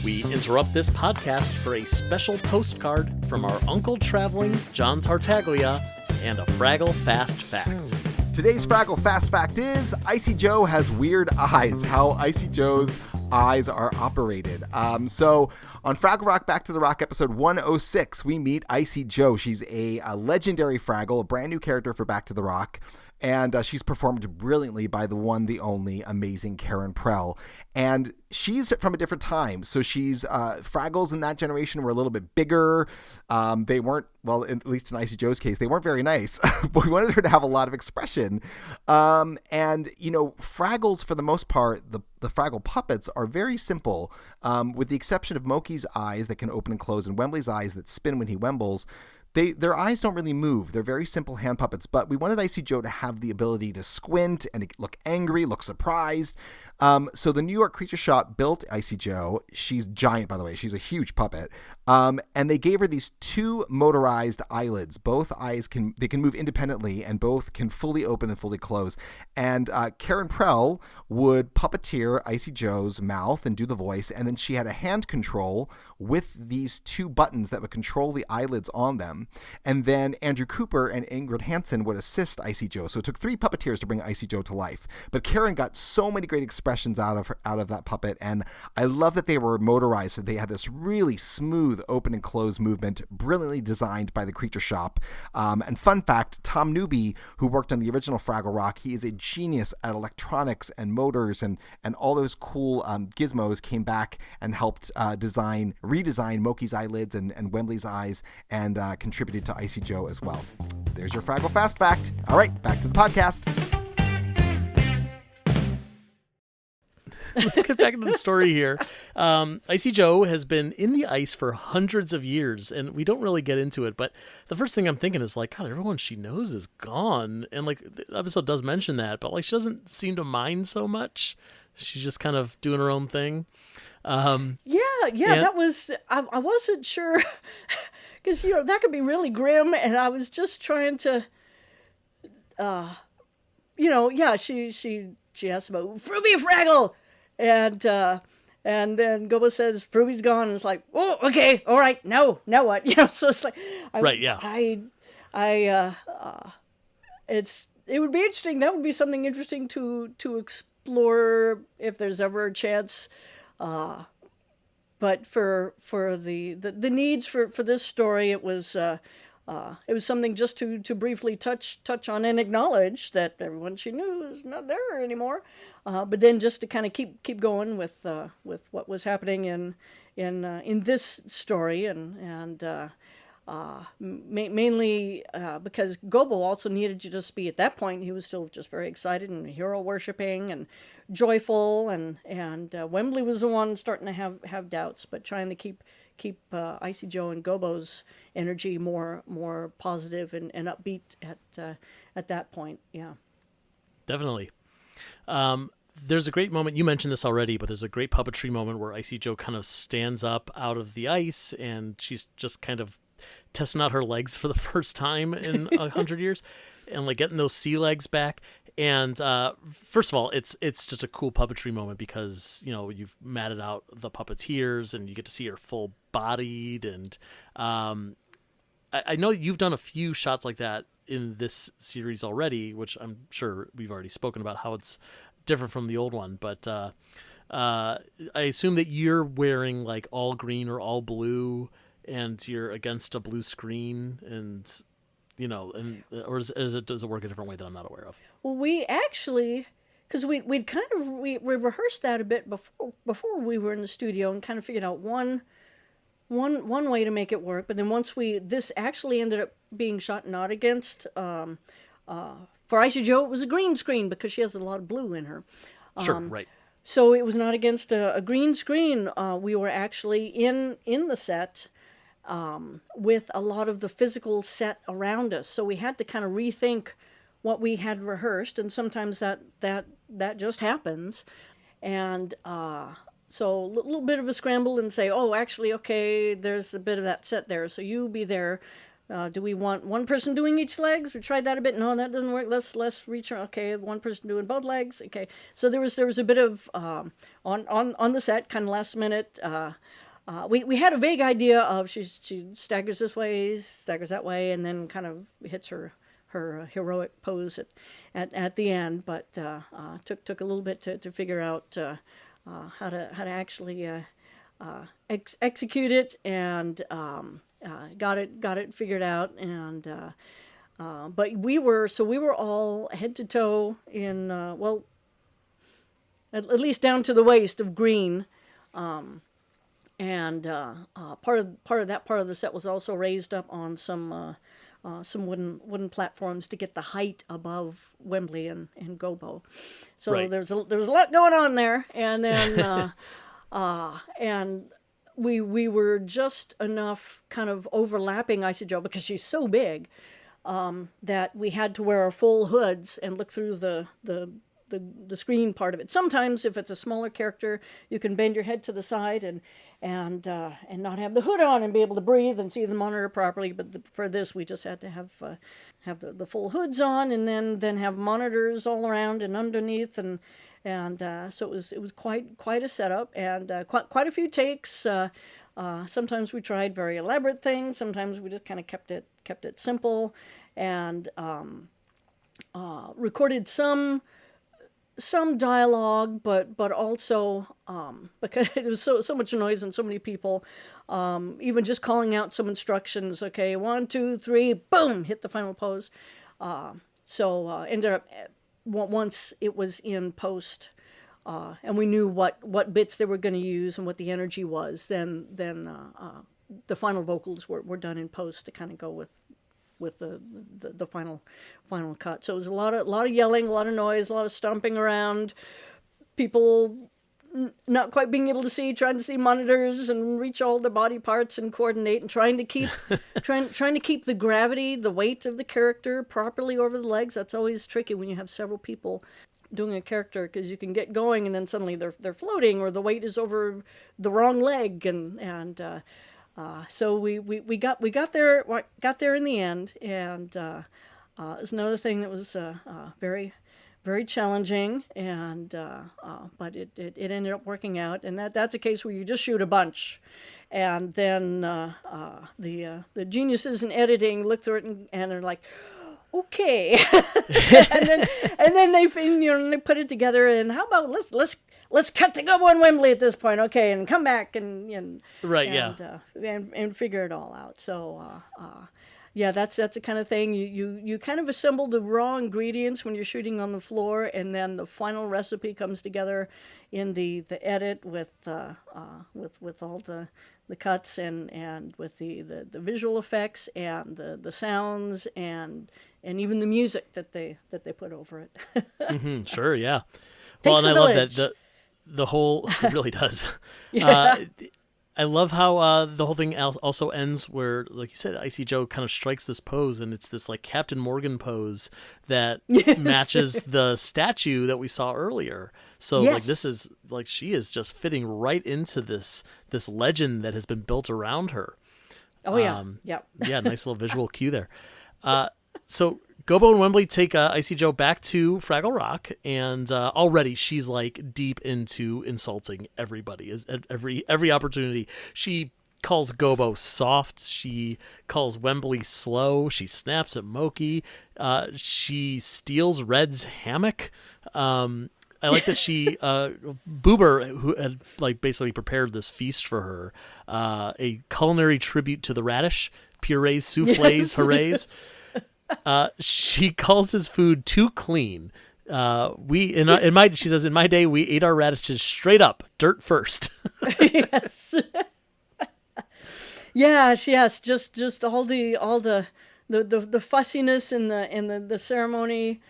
We interrupt this podcast for a special postcard from our Uncle Traveling, John Tartaglia, and a Fraggle Fast Fact. Today's Fraggle Fast Fact is Icy Joe has weird eyes. How Icy Joe's eyes are operated. So on Fraggle Rock Back to the Rock episode 106, we meet Icy Joe. She's a legendary Fraggle, a brand new character for Back to the Rock. And she's performed brilliantly by the one, the only, amazing Karen Prell. And she's from a different time. So she's Fraggles in that generation were a little bit bigger. They weren't, well, at least in Icy Joe's case, they weren't very nice. But we wanted her to have a lot of expression. And, Fraggles, for the most part, the Fraggle puppets are very simple. With the exception of Moki's eyes that can open and close and Wembley's eyes that spin when he wembles. Their eyes don't really move. They're very simple hand puppets, but we wanted Icy Joe to have the ability to squint and look angry, look surprised. So the New York Creature Shop built Icy Joe. She's giant, by the way. She's a huge puppet. And they gave her these two motorized eyelids. Both eyes can move independently, and both can fully open and fully close. And Karen Prell would puppeteer Icy Joe's mouth and do the voice, and then she had a hand control with these two buttons that would control the eyelids on them. And then Andrew Cooper and Ingrid Hansen would assist Icy Joe. So it took 3 puppeteers to bring Icy Joe to life. But Karen got so many great expressions out of that puppet, and I love that they were motorized. So they had this really smooth open and close movement, brilliantly designed by the Creature Shop. And fun fact, Tom Newby, who worked on the original Fraggle Rock, he is a genius at electronics and motors and all those cool gizmos, came back and helped redesign Moki's eyelids and Wembley's eyes, and contributed to Icy Joe as well. There's your Fraggle Fast Fact. All right, back to the podcast. Let's get back into the story here. Icy Joe has been in the ice for hundreds of years, and we don't really get into it, but the first thing I'm thinking is like, God, everyone she knows is gone. And like the episode does mention that, but like she doesn't seem to mind so much. She's just kind of doing her own thing. That was, I wasn't sure, because, that could be really grim, and I was just trying to, she asked about Fruby Fraggle, and then Gobo says Fruby's gone, and it's like, oh, okay, all right, now what? So it's like, it would be interesting. That would be something interesting to explore if there's ever a chance. But for the needs for this story, it was something just to briefly touch on and acknowledge that everyone she knew is not there anymore. But then just to kind of keep going with what was happening in this story, and mainly because Gobo also needed to just be, at that point, he was still just very excited and hero worshipping and joyful, and Wembley was the one starting to have doubts, but trying to keep Icy Joe and Gobo's energy more positive and upbeat at that point. Yeah, definitely. there's a great moment. You mentioned this already, but there's a great puppetry moment where Icy Joe kind of stands up out of the ice, and she's just kind of testing out her legs for the first time in 100 years, and like getting those sea legs back. And first of all, it's just a cool puppetry moment because you've matted out the puppeteers, and you get to see her full bodied. And I know you've done a few shots like that in this series already, which I'm sure we've already spoken about how it's different from the old one. But I assume that you're wearing like all green or all blue, and you're against a blue screen, and or does it work a different way that I'm not aware of? Well, we actually, because we rehearsed that a bit before we were in the studio and kind of figured out one way to make it work. But then this actually ended up being shot not against, for Icy Joe, it was a green screen because she has a lot of blue in her. Sure, right. So it was not against a green screen. We were actually in the set with a lot of the physical set around us. So we had to kind of rethink what we had rehearsed, and sometimes that just happens. And so a little bit of a scramble and say, oh, actually, okay, there's a bit of that set there, so you be there. Do we want one person doing each legs? We tried that a bit. No, that doesn't work. Let's reach. Okay, one person doing both legs. Okay, so there was a bit of on the set, kind of last minute. We had a vague idea of she staggers this way, staggers that way, and then kind of hits her heroic pose at the end. But took a little bit to figure out how to actually execute it, and got it figured out. And but we were all head to toe in at least down to the waist of green. And part of that part of the set was also raised up on some wooden platforms to get the height above Wembley and Gobo. So right. there was a lot going on there, and then and we were just enough kind of overlapping Icy Joe because she's so big that we had to wear our full hoods and look through the screen part of it. Sometimes if it's a smaller character, you can bend your head to the side and not have the hood on and be able to breathe and see the monitor properly. But for this, we just had to have the full hoods on, and then have monitors all around and underneath, and so it was quite a setup, and quite a few takes. Sometimes we tried very elaborate things. Sometimes we just kind of kept it simple, and recorded some dialogue, but also because it was so much noise and so many people, even just calling out some instructions. Okay, 1, 2, 3, boom, hit the final pose. So ended up once it was in post, and we knew what bits they were going to use and what the energy was. Then the final vocals were done in post to kind of go with the final cut. So it was a lot of yelling, a lot of noise, a lot of stomping around, people not quite being able to see, trying to see monitors and reach all the body parts and coordinate, and trying to keep trying to keep the gravity, the weight of the character properly over the legs. That's always tricky when you have several people doing a character, because you can get going and then suddenly they're floating, or the weight is over the wrong leg, and so we got there in the end, and it's another thing that was very, very challenging, and but it ended up working out, and that's a case where you just shoot a bunch, and then the geniuses in editing look through it and are like, okay, and then they they put it together, and how about let's cut to Gobo and Wembley at this point, okay, and come back and right, and figure it all out. So yeah, that's the kind of thing you kind of assemble the raw ingredients when you're shooting on the floor, and then the final recipe comes together in the edit with all the cuts and with the visual effects and the sounds and even the music that they put over it. Mm-hmm, sure, yeah. Well, and I love that the whole, it really does. Yeah. I love how the whole thing also ends where, like you said, Icy Joe kind of strikes this pose, and it's this like Captain Morgan pose that matches the statue that we saw earlier. So like this is like she is just fitting right into this legend that has been built around her. Oh yeah, yeah, nice little visual cue there. So Gobo and Wembley take Icy Joe back to Fraggle Rock, and already she's like deep into insulting everybody. Every opportunity, she calls Gobo soft. She calls Wembley slow. She snaps at Moki. She steals Red's hammock. I like that she Boober, who had like basically prepared this feast for her, a culinary tribute to the radish, purees, souffles, hoorays. She calls his food too clean. She says, in my day, we ate our radishes straight up, dirt first. Yes. Yes. Just all the fussiness in the ceremony.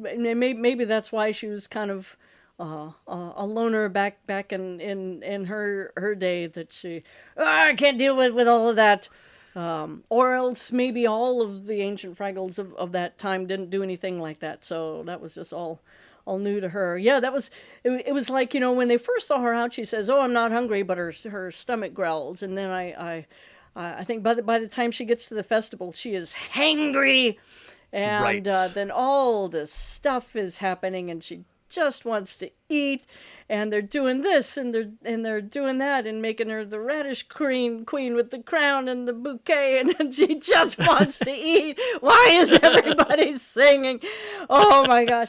Maybe that's why she was kind of a loner back in her day, that she I can't deal with all of that. Or else maybe all of the ancient Fraggles of that time didn't do anything like that. So that was just all new to her. Yeah, that was, it was like, when they first saw her out, she says, "Oh, I'm not hungry," but her stomach growls. And then I think by the time she gets to the festival, she is hangry. And right. Then all this stuff is happening, and she just wants to eat, and they're doing this and they're doing that and making her the radish queen with the crown and the bouquet, and then she just wants to eat. Why is everybody singing? Oh my gosh.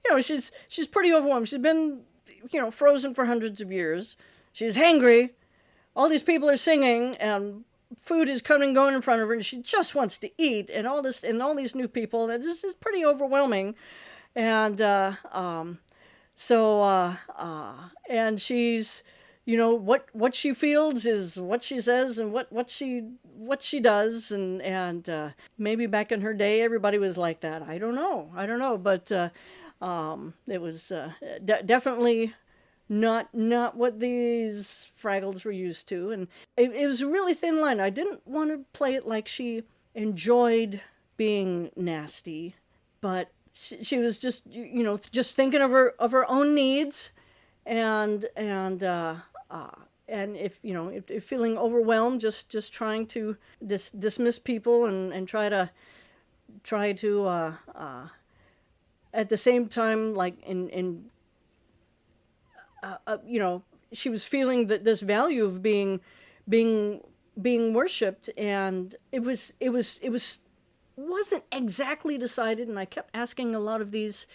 It was she's pretty overwhelmed. She's been frozen for hundreds of years. She's hangry. All these people are singing, and food is coming and going in front of her, and she just wants to eat, and all these new people, and this is pretty overwhelming. And and she's, what she feels is what she says, and what she does, and maybe back in her day everybody was like that. I don't know, but it was definitely not what these Fraggles were used to, and it was a really thin line. I didn't want to play it like she enjoyed being nasty, but she was just just thinking of her own needs, and if feeling overwhelmed, just trying to dismiss people and try to at the same time, like she was feeling that this value of being worshipped, and it wasn't exactly decided. And I kept asking a lot of these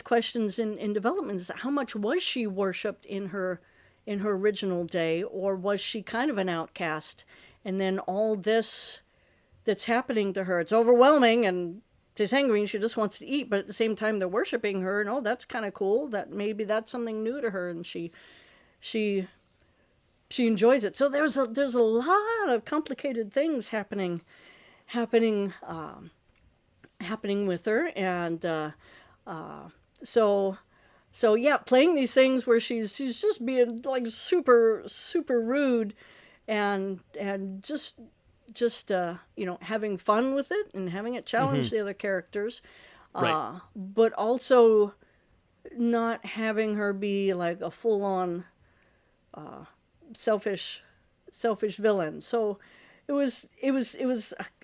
questions in development: is how much was she worshipped in her original day, or was she kind of an outcast? And then all this that's happening to her, it's overwhelming, and she's angry and she just wants to eat, but at the same time they're worshiping her, and oh, that's kind of cool. That maybe that's something new to her, and she enjoys it. So there's a lot of complicated things happening with her, and so yeah, playing these things where she's just being like super rude, and just having fun with it and having it challenge the other characters, right. But also not having her be like a full-on selfish villain. So it was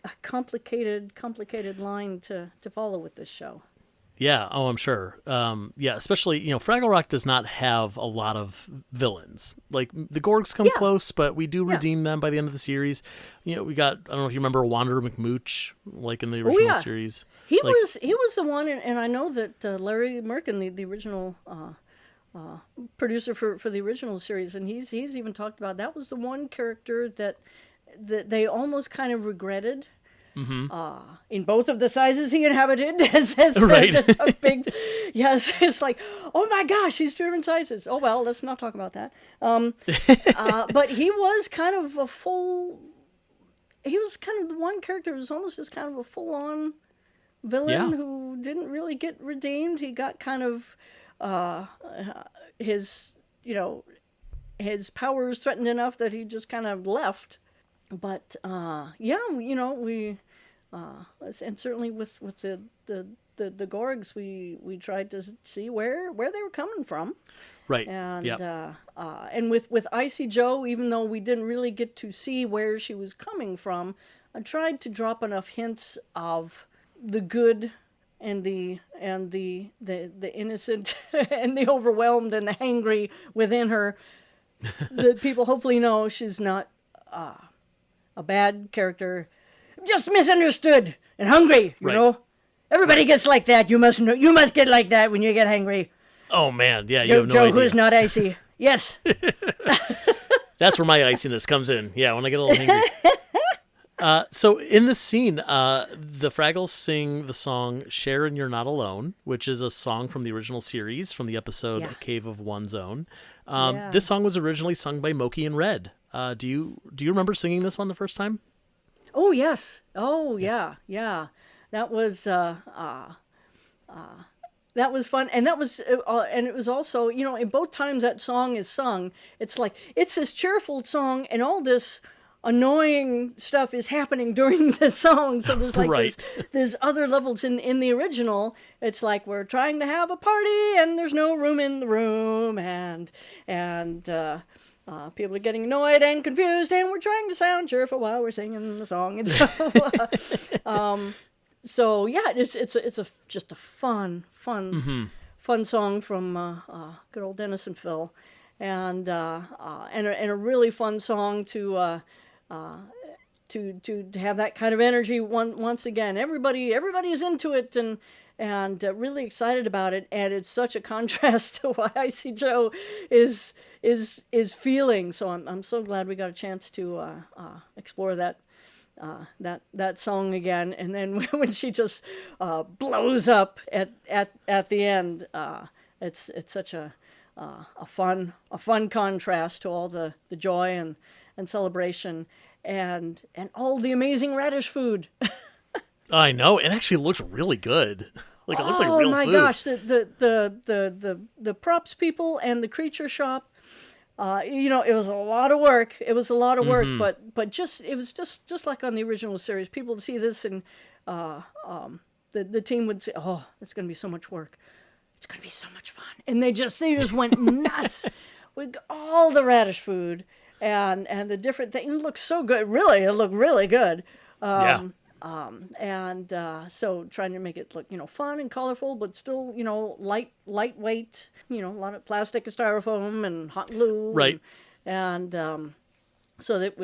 a complicated line to follow with this show. Yeah, I'm sure. Especially, Fraggle Rock does not have a lot of villains. Like, the Gorgs come close, but we do redeem them by the end of the series. We got, I don't know if you remember Wanderer McMooch, like in the original series. He was the one, and I know that Larry Merkin, the original producer for the original series, and he's even talked about that was the one character that they almost kind of regretted. In both of the sizes he inhabited, as right. a big, yes, it's like, oh my gosh, he's 2 different sizes. Oh well, let's not talk about that. But he was kind of he was kind of the one character who was almost just kind of a full-on villain who didn't really get redeemed. He got kind of his powers threatened enough that he just kind of left. But we and certainly with the Gorgs, we tried to see where they were coming from. Right. And yep. And with Icy Joe, even though we didn't really get to see where she was coming from, I tried to drop enough hints of the good and the innocent and the overwhelmed and the hangry within her, that people hopefully know she's not a bad character, just misunderstood and hungry. You know, everybody gets like that. You must know. You must get like that when you get hangry. Oh man, yeah, you Joe, have no Joe, idea. who is not icy? Yes. That's where my iciness comes in. Yeah, when I get a little hangry. So in this scene, the Fraggles sing the song "Sharon, You're Not Alone," which is a song from the original series from the episode "A Cave of One's Own." This song was originally sung by Moki and Red. Do you remember singing this one the first time? Oh yes. Oh yeah. That was fun, and that was and it was also, in both times that song is sung, it's like it's this cheerful song, and all this annoying stuff is happening during the song. So there's like there's other levels in the original. It's like we're trying to have a party and there's no room in the room, and people are getting annoyed and confused, and we're trying to sound cheerful while we're singing the song. And so yeah, it's just a fun song from good old Dennis and Phil, and a really fun song to have that kind of energy once again. Everybody's into it and really excited about it, and it's such a contrast to what Icy Joe is feeling. So I'm so glad we got a chance to explore that song again. And then when she just blows up at the end, it's such a fun contrast to all the joy and celebration and all the amazing radish food. I know, it actually looks really good. Like it looked like real food. Oh my gosh, the props people and the creature shop. It was a lot of work. But it was just like on the original series. People would see this and the team would say, "Oh, it's going to be so much work. It's going to be so much fun." And they just went nuts with all the radish food and the different things. It looked so good. Really, it looked really good. So trying to make it look, fun and colorful, but still, lightweight, a lot of plastic and styrofoam and hot glue. Right. And so that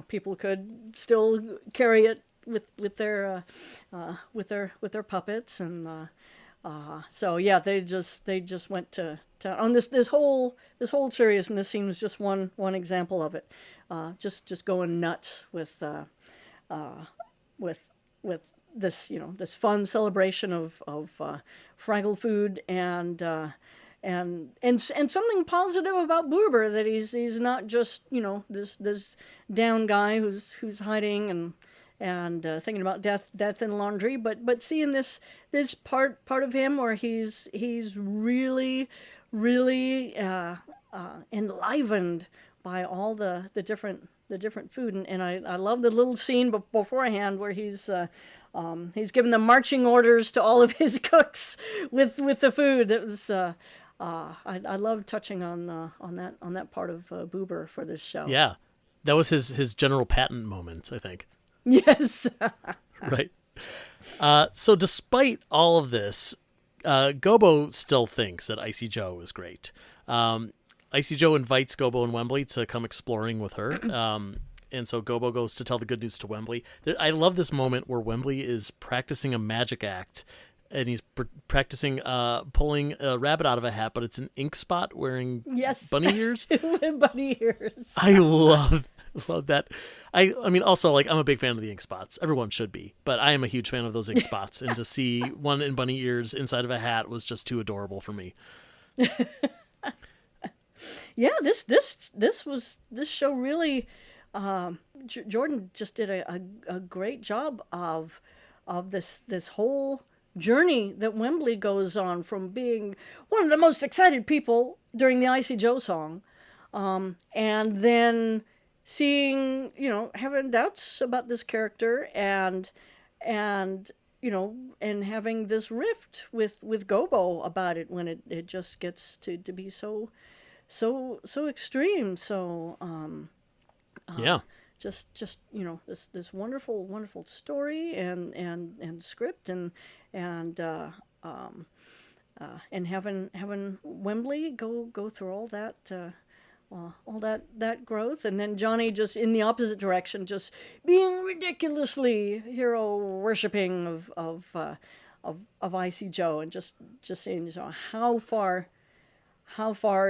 people could still carry it with their puppets. And so yeah, they just went to on this whole series, and this scene was just one example of it. Just going nuts with this, this fun celebration of Fraggle food and something positive about Boober, that he's not just this down guy who's hiding and thinking about death and laundry, but seeing this part of him where he's really enlivened by all the different food, and I love the little scene beforehand where he's given them marching orders to all of his cooks with the food. It was I love touching on that part of Boober for this show. Yeah, that was his General Patton moment, I think. Yes. Right. So despite all of this, Gobo still thinks that Icy Joe is great. Icy Joe invites Gobo and Wembley to come exploring with her. And so Gobo goes to tell the good news to Wembley. I love this moment where Wembley is practicing a magic act, and he's practicing pulling a rabbit out of a hat, but it's an ink spot wearing bunny ears. Bunny ears. I love that. I mean, also, like, I'm a big fan of the ink spots. Everyone should be, but I am a huge fan of those ink spots. And to see one in bunny ears inside of a hat was just too adorable for me. Yeah, this show really, Jordan just did a great job of this whole journey that Wembley goes on from being one of the most excited people during the Icy Joe song, and then seeing, having doubts about this character and having this rift with Gobo about it when it just gets to be so extreme. So, just this wonderful story and script and having Wembley go through all that growth, and then Johnny just in the opposite direction, just being ridiculously hero worshipping of Icy Joe, and just saying how far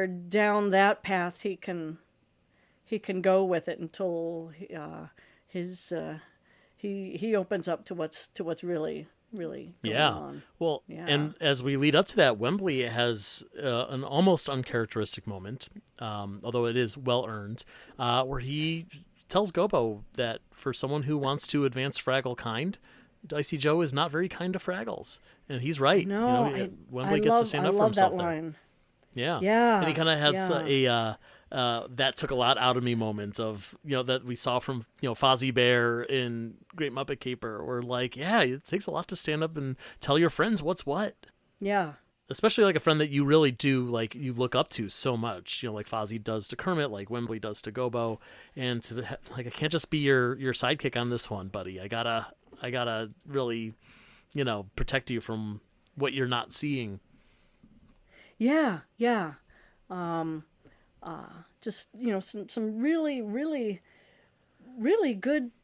down that path he can go with it until he opens up to what's really going on. Well, and as we lead up to that, Wembley has an almost uncharacteristic moment, although it is well earned, where he tells Gobo that for someone who wants to advance Fraggle kind, Icy Joe is not very kind to Fraggles, and he's right. No, Wembley gets to stand up for himself there. Line. Yeah. And he kind of has that took a lot out of me moment of, that we saw from, Fozzie Bear in Great Muppet Caper, or it takes a lot to stand up and tell your friends what's what. Yeah. Especially like a friend that you really do, you look up to so much, like Fozzie does to Kermit, like Wembley does to Gobo. And I can't just be your sidekick on this one, buddy. I gotta really, protect you from what you're not seeing. Yeah. Just some really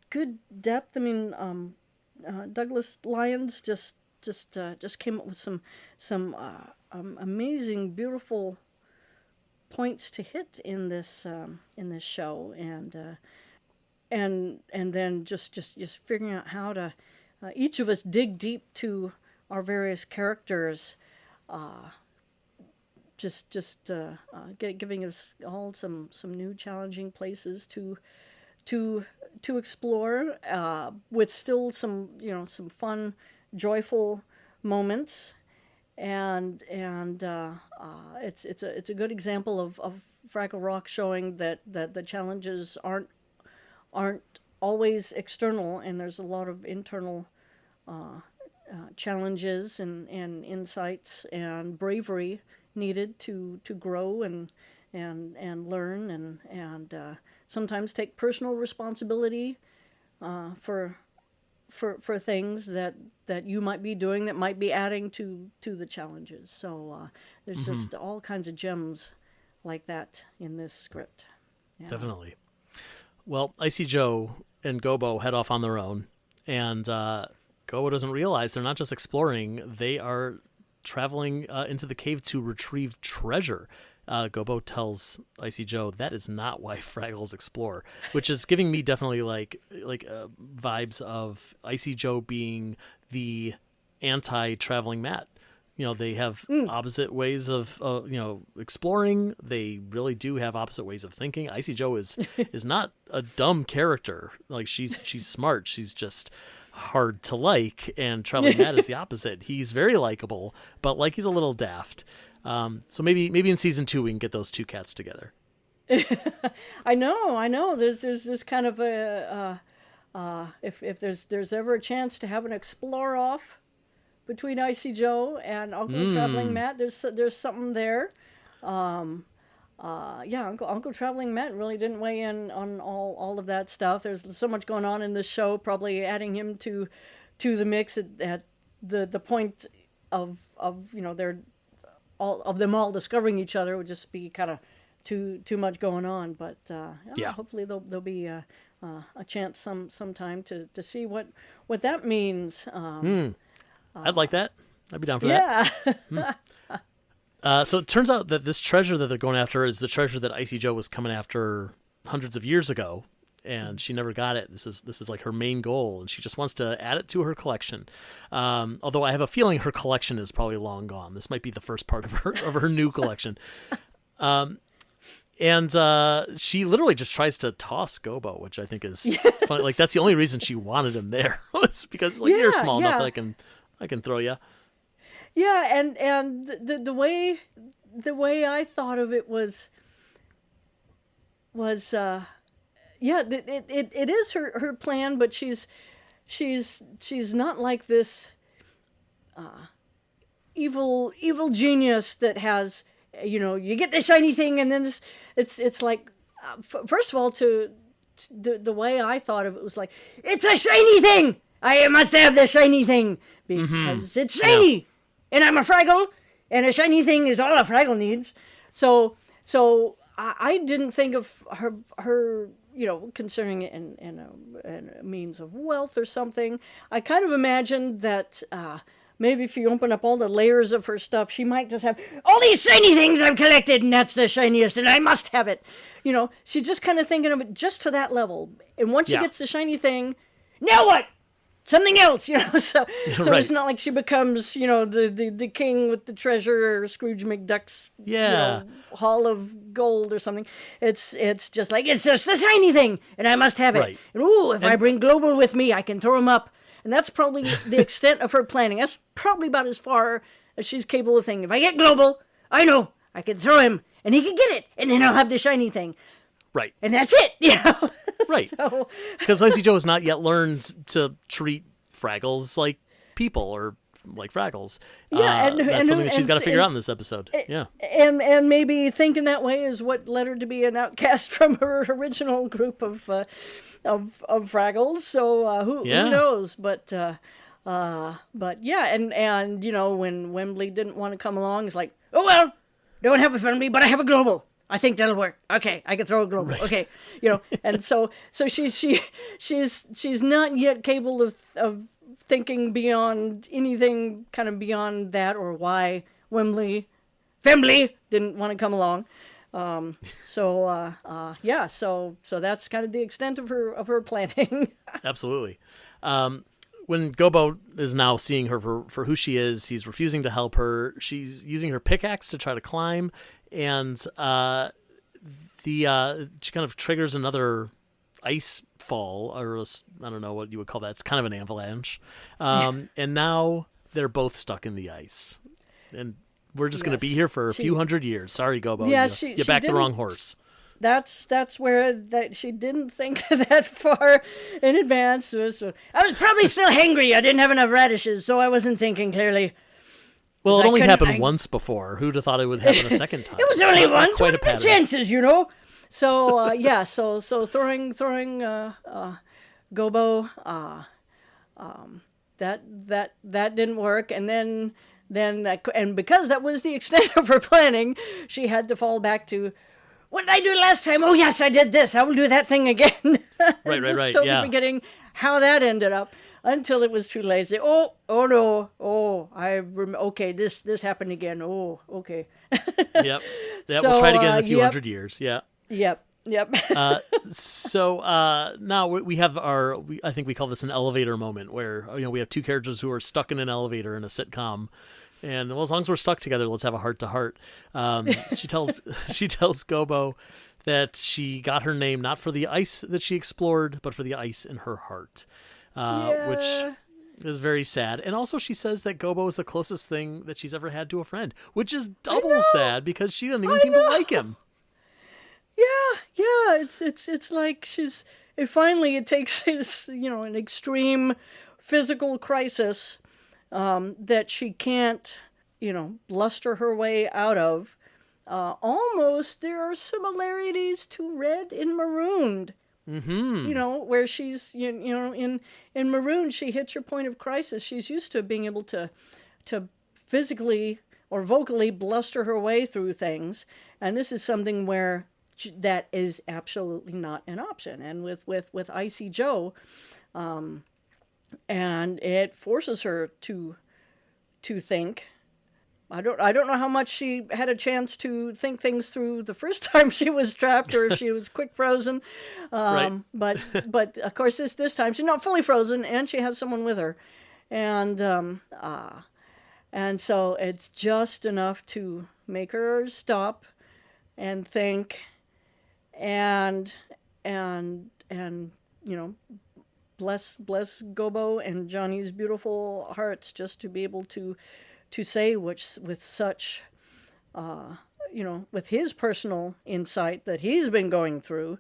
good depth. I mean, Douglas Lyons just came up with some amazing, beautiful points to hit in this show, and then just figuring out how to each of us dig deep to our various characters. Giving us all some new challenging places to explore, with still some fun, joyful moments, and it's a good example of Fraggle Rock showing that the challenges aren't always external, and there's a lot of internal challenges and insights and bravery needed to grow and learn and sometimes take personal responsibility for things that you might be doing that might be adding to the challenges. So there's just all kinds of gems like that in this script. Yeah. Definitely. Well, Icy Joe and Gobo head off on their own, and Gobo doesn't realize they're not just exploring, they are traveling into the cave to retrieve treasure. Gobo tells Icy Joe that is not why Fraggles explore, which is giving me definitely like vibes of Icy Joe being the anti-traveling Matt. They have opposite ways of exploring. They really do have opposite ways of thinking. Icy Joe is not a dumb character. Like she's smart. She's just hard to like, and Traveling Matt is the opposite. He's very likable, but he's a little daft. So maybe in season 2 we can get those two cats together. I know. There's kind of a if there's ever a chance to have an explore off between Icy Joe and Uncle Traveling Matt, there's something there. Uncle Traveling Matt really didn't weigh in on all of that stuff. There's so much going on in this show, probably adding him to the mix at the point of their all discovering each other would just be kind of too much going on. But hopefully there'll be a chance sometime to see what that means. I'd like that. I'd be down for that. So it turns out that this treasure that they're going after is the treasure that Icy Joe was coming after hundreds of years ago, and she never got it. This is like her main goal, and she just wants to add it to her collection. Although I have a feeling her collection is probably long gone. This might be the first part of her new collection. And she literally just tries to toss Gobo, which I think is funny. That's the only reason she wanted him there, was because you're small enough that I can throw you. Yeah, and the way I thought of it was it is her plan, but she's not like this evil genius that has, you get the shiny thing and then it's like, first of all, the way I thought of it was like, it's a shiny thing, I must have the shiny thing because it's shiny, and I'm a Fraggle, and a shiny thing is all a Fraggle needs. So I didn't think of her considering it in a means of wealth or something. I kind of imagined that maybe if you open up all the layers of her stuff, she might just have all these shiny things I've collected, and that's the shiniest, and I must have it. She's just kind of thinking of it just to that level. And once she gets the shiny thing, now what? Something else, so Right. It's not like she becomes, the king with the treasure, or Scrooge McDuck's, hall of gold or something. It's just like, it's just the shiny thing, and I must have it. Right. And if I bring Global with me, I can throw him up. And that's probably the extent of her planning. That's probably about as far as she's capable of thinking. If I get Global, I know I can throw him, and he can get it, and then I'll have the shiny thing. Right. And that's it, Right. Because Icy Joe has not yet learned to treat Fraggles like people or like Fraggles. Yeah, that's something that she's got to figure out in this episode. Yeah. And maybe thinking that way is what led her to be an outcast from her original group of Fraggles. So who knows? But yeah, and when Wembley didn't want to come along, it's like, oh well, don't have a friendly, but I have a Global. I think that'll work. Okay, I can throw a Global. Right. Okay, and so she's not yet capable of thinking beyond anything, kind of beyond that, or why Fembley didn't want to come along. So that's kind of the extent of her planning. Absolutely. When Gobo is now seeing her for who she is, he's refusing to help her. She's using her pickaxe to try to climb, and she kind of triggers another ice fall, or I don't know what you would call that. It's kind of an avalanche. And now they're both stuck in the ice, and we're just going to be here for a few hundred years. Sorry, Gobo. Yeah, you backed the wrong horse. That's where she didn't think that far in advance. So I was probably still hangry. I didn't have enough radishes, so I wasn't thinking clearly. Well, it only happened once before. Who'd have thought it would happen a second time? It was only once. Quite a pattern. The chances, So so throwing Gobo, that didn't work, and then and because that was the extent of her planning, she had to fall back to, what did I do last time? Oh yes, I did this. I will do that thing again. Right. Totally forgetting how that ended up. Until it was too late. Say, oh no, okay, this happened again. Oh, okay. Yep. So, we'll try it again in a few hundred years. Yeah. Yep. So now we have I think we call this an elevator moment, where we have two characters who are stuck in an elevator in a sitcom, and as long as we're stuck together, let's have a heart to heart. She tells Gobo that she got her name not for the ice that she explored, but for the ice in her heart. Which is very sad. And also she says that Gobo is the closest thing that she's ever had to a friend, which is double sad because she doesn't even seem to like him. Yeah. It's like it takes this, an extreme physical crisis that she can't, bluster her way out of. Almost there are similarities to Red in Marooned. Mm-hmm. Where she's, in Maroon, she hits her point of crisis. She's used to being able to physically or vocally bluster her way through things. And this is something where that is absolutely not an option. And with Icy Joe, and it forces her to think. I don't know how much she had a chance to think things through the first time she was trapped, or if she was quick frozen. Right. But of course this time she's not fully frozen, and she has someone with her, and so it's just enough to make her stop and think, and bless Gobo and Johnny's beautiful hearts just to be able to say which with such, with his personal insight that he's been going through,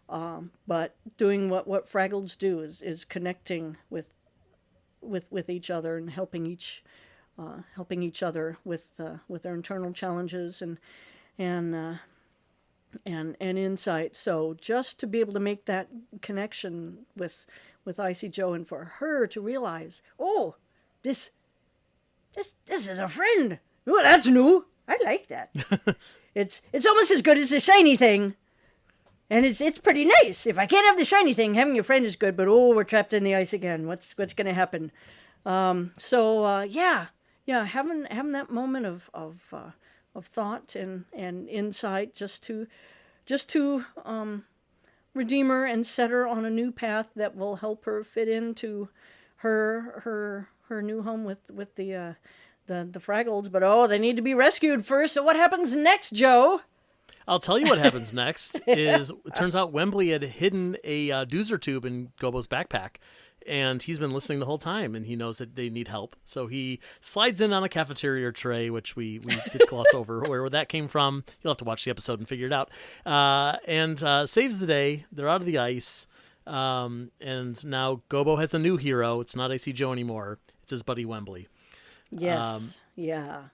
but doing what Fraggles do is connecting with each other and helping each other with their internal challenges and insight. So just to be able to make that connection with Icy Joe, and for her to realize, oh, this is a friend. Oh, that's new. I like that. It's almost as good as the shiny thing. And it's pretty nice. If I can't have the shiny thing, having a friend is good, but oh, we're trapped in the ice again. What's going to happen? Having that moment of thought and insight just to redeem her and set her on a new path that will help her fit into her new home with the Fraggles. But they need to be rescued first. So what happens next, Joe? I'll tell you what happens next. It turns out Wembley had hidden a doozer tube in Gobo's backpack, and he's been listening the whole time, and he knows that they need help. So he slides in on a cafeteria tray, which we did gloss over where that came from. You'll have to watch the episode and figure it out. And saves the day. They're out of the ice, and now Gobo has a new hero. It's not Icy Joe anymore. It's his buddy Wembley. Yes.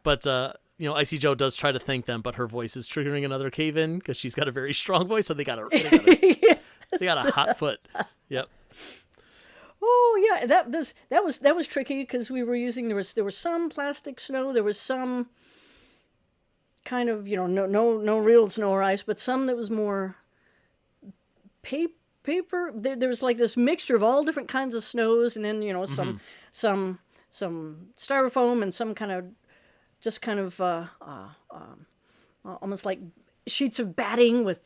But Icy Joe does try to thank them, but her voice is triggering another cave-in because she's got a very strong voice, so they got a hot foot. Yep. Oh yeah, that was tricky because we were using there was some plastic snow, there was some kind of no real snow or ice, but some that was more paper. There was like this mixture of all different kinds of snows, and then some styrofoam and some kind of almost like sheets of batting with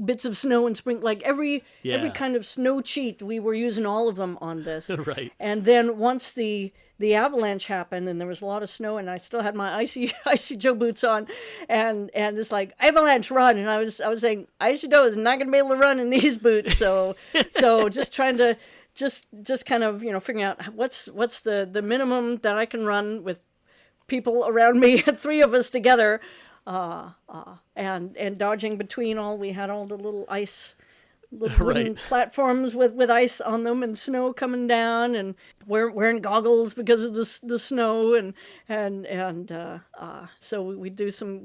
bits of snow and sprinkle, like every kind of snow cheat. We were using all of them on this. Right. And then once the avalanche happened and there was a lot of snow and I still had my Icy Joe boots on and it's like, avalanche, run. And I was saying, Icy Joe is not going to be able to run in these boots. So just trying to just kind of, figuring out what's the minimum that I can run with people around me, 3 of us together, and dodging between we had all the little ice, wooden platforms with ice on them and snow coming down, and wearing goggles because of the snow, and so we do some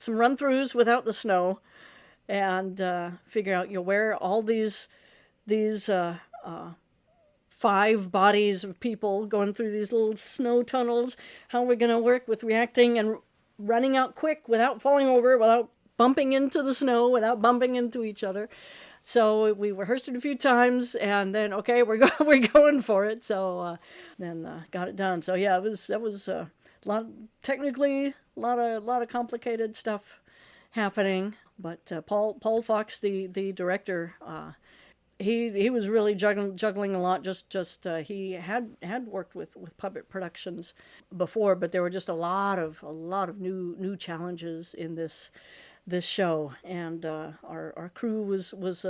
run-throughs without the snow, and figure out where all these 5 bodies of people going through these little snow tunnels, how we're going to work with reacting and running out quick without falling over, without bumping into the snow, without bumping into each other. So we rehearsed it a few times, and then we're going for it. So then got it done. So yeah, that was a lot, technically a lot of complicated stuff happening. But Paul Fox, the director, he was really juggling a lot. Just he had worked with puppet productions before, but there were just a lot of new challenges in this show, and our crew was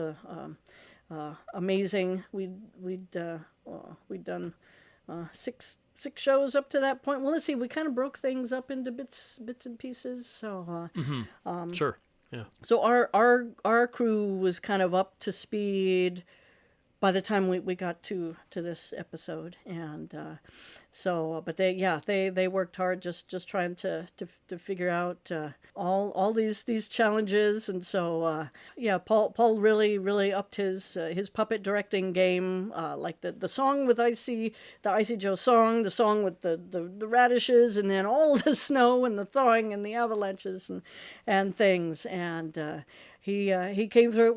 amazing. We'd done 6 shows up to that point. Well, let's see, we kind of broke things up into bits and pieces. So sure. Yeah. So our crew was kind of up to speed by the time we got to this episode, and but they worked hard just trying to figure out all these challenges, and so Paul really upped his puppet directing game, like the song with the Icy Joe song, the song with the radishes, and then all the snow and the thawing and the avalanches and things, and he came through it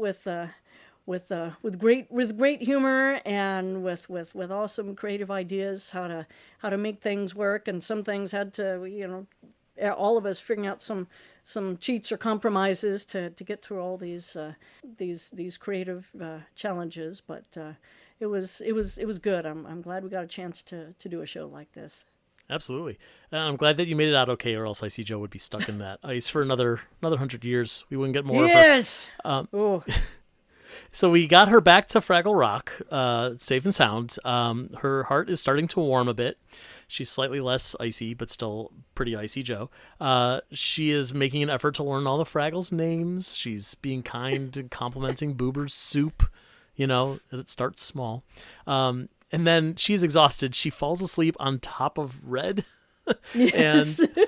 with great humor and with awesome creative ideas how to make things work, and some things had to all of us figuring out some cheats or compromises to get through all these creative challenges, but it was good. I'm glad we got a chance to do a show like this. Absolutely. I'm glad that you made it out okay, or else Icy Joe would be stuck in that ice for another 100 years. We wouldn't get more yes! of her. So we got her back to Fraggle Rock, safe and sound. Her heart is starting to warm a bit. She's slightly less icy, but still pretty Icy Joe. She is making an effort to learn all the Fraggles' names. She's being kind and complimenting Boober's soup. It starts small. And then she's exhausted. She falls asleep on top of Red. Yes. And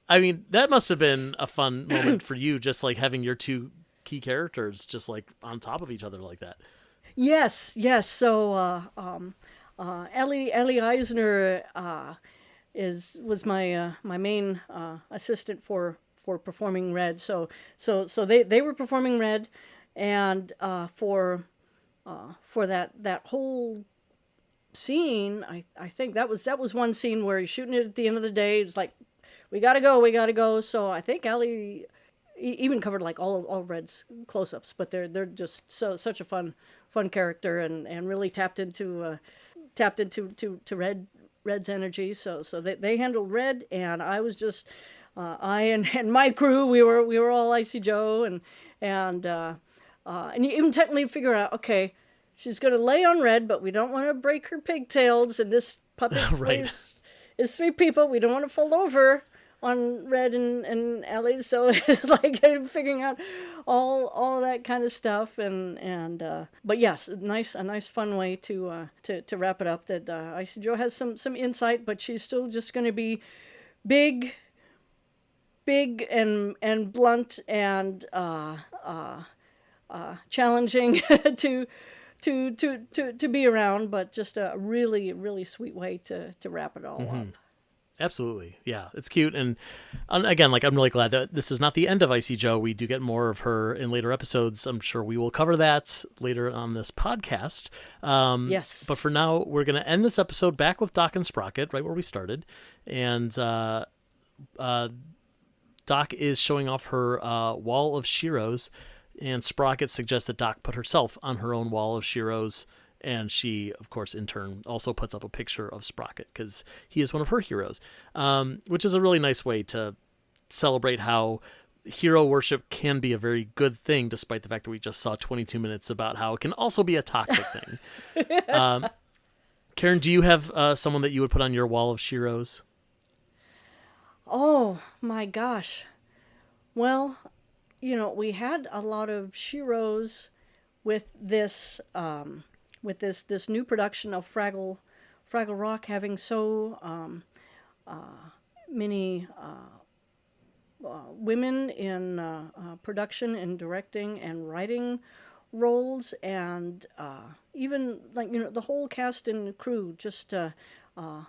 I mean, that must have been a fun moment for you, just like having your two key characters just like on top of each other like that. Yes. So, Ellie Eisner was my main assistant for performing Red. So they were performing Red, and for that whole scene, I think that was one scene where he's shooting it at the end of the day. It's like, we gotta go. So I think Ellie even covered like all Red's close-ups, but they're just such a fun character, and really tapped into Red's energy. So they handled Red, and I was just I and my crew, we were all Icy Joe, and you even technically figure out, okay, she's gonna lay on Red, but we don't want to break her pigtails, and this puppet Right. is 3 people. We don't want to fall over on Red and Ellie, so it's like figuring out all that kind of stuff, but yes, a nice fun way to wrap it up. That Icy Joe has some insight, but she's still just going to be big and blunt and challenging to be around, but just a really sweet way to wrap it all up. Absolutely. Yeah, it's cute. And again, like, I'm really glad that this is not the end of Icy Joe. We do get more of her in later episodes. I'm sure we will cover that later on this podcast. Yes. But for now, we're going to end this episode back with Doc and Sprocket, right where we started. And Doc is showing off her wall of Shiros, and Sprocket suggests that Doc put herself on her own wall of Shiros. And she, of course, in turn, also puts up a picture of Sprocket because he is one of her heroes, which is a really nice way to celebrate how hero worship can be a very good thing, despite the fact that we just saw 22 minutes about how it can also be a toxic thing. Karen, do you have someone that you would put on your wall of Shiros? Oh, my gosh. Well, we had a lot of Shiros with this... with this new production of Fraggle Rock having so many women in production and directing and writing roles, and even like the whole cast and crew, just a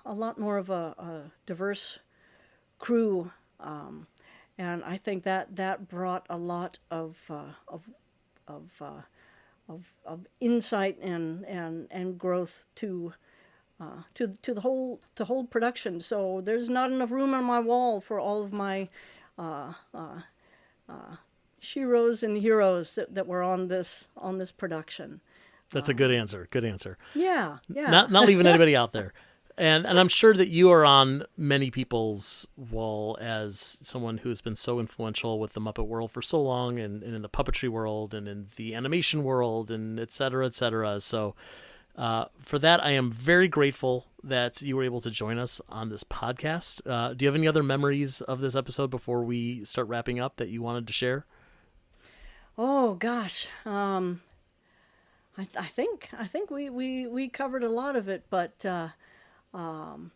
lot more of a diverse crew, and I think that brought a lot of insight and growth to the whole production. So there's not enough room on my wall for all of my Shiros and heroes that were on this production. That's a good answer. Good answer. Yeah. Not leaving anybody out there. And I'm sure that you are on many people's wall as someone who has been so influential with the Muppet world for so long, and in the puppetry world and in the animation world, and et cetera, et cetera. So for that, I am very grateful that you were able to join us on this podcast. Do you have any other memories of this episode before we start wrapping up that you wanted to share? Oh gosh. I think we covered a lot of it, but I'm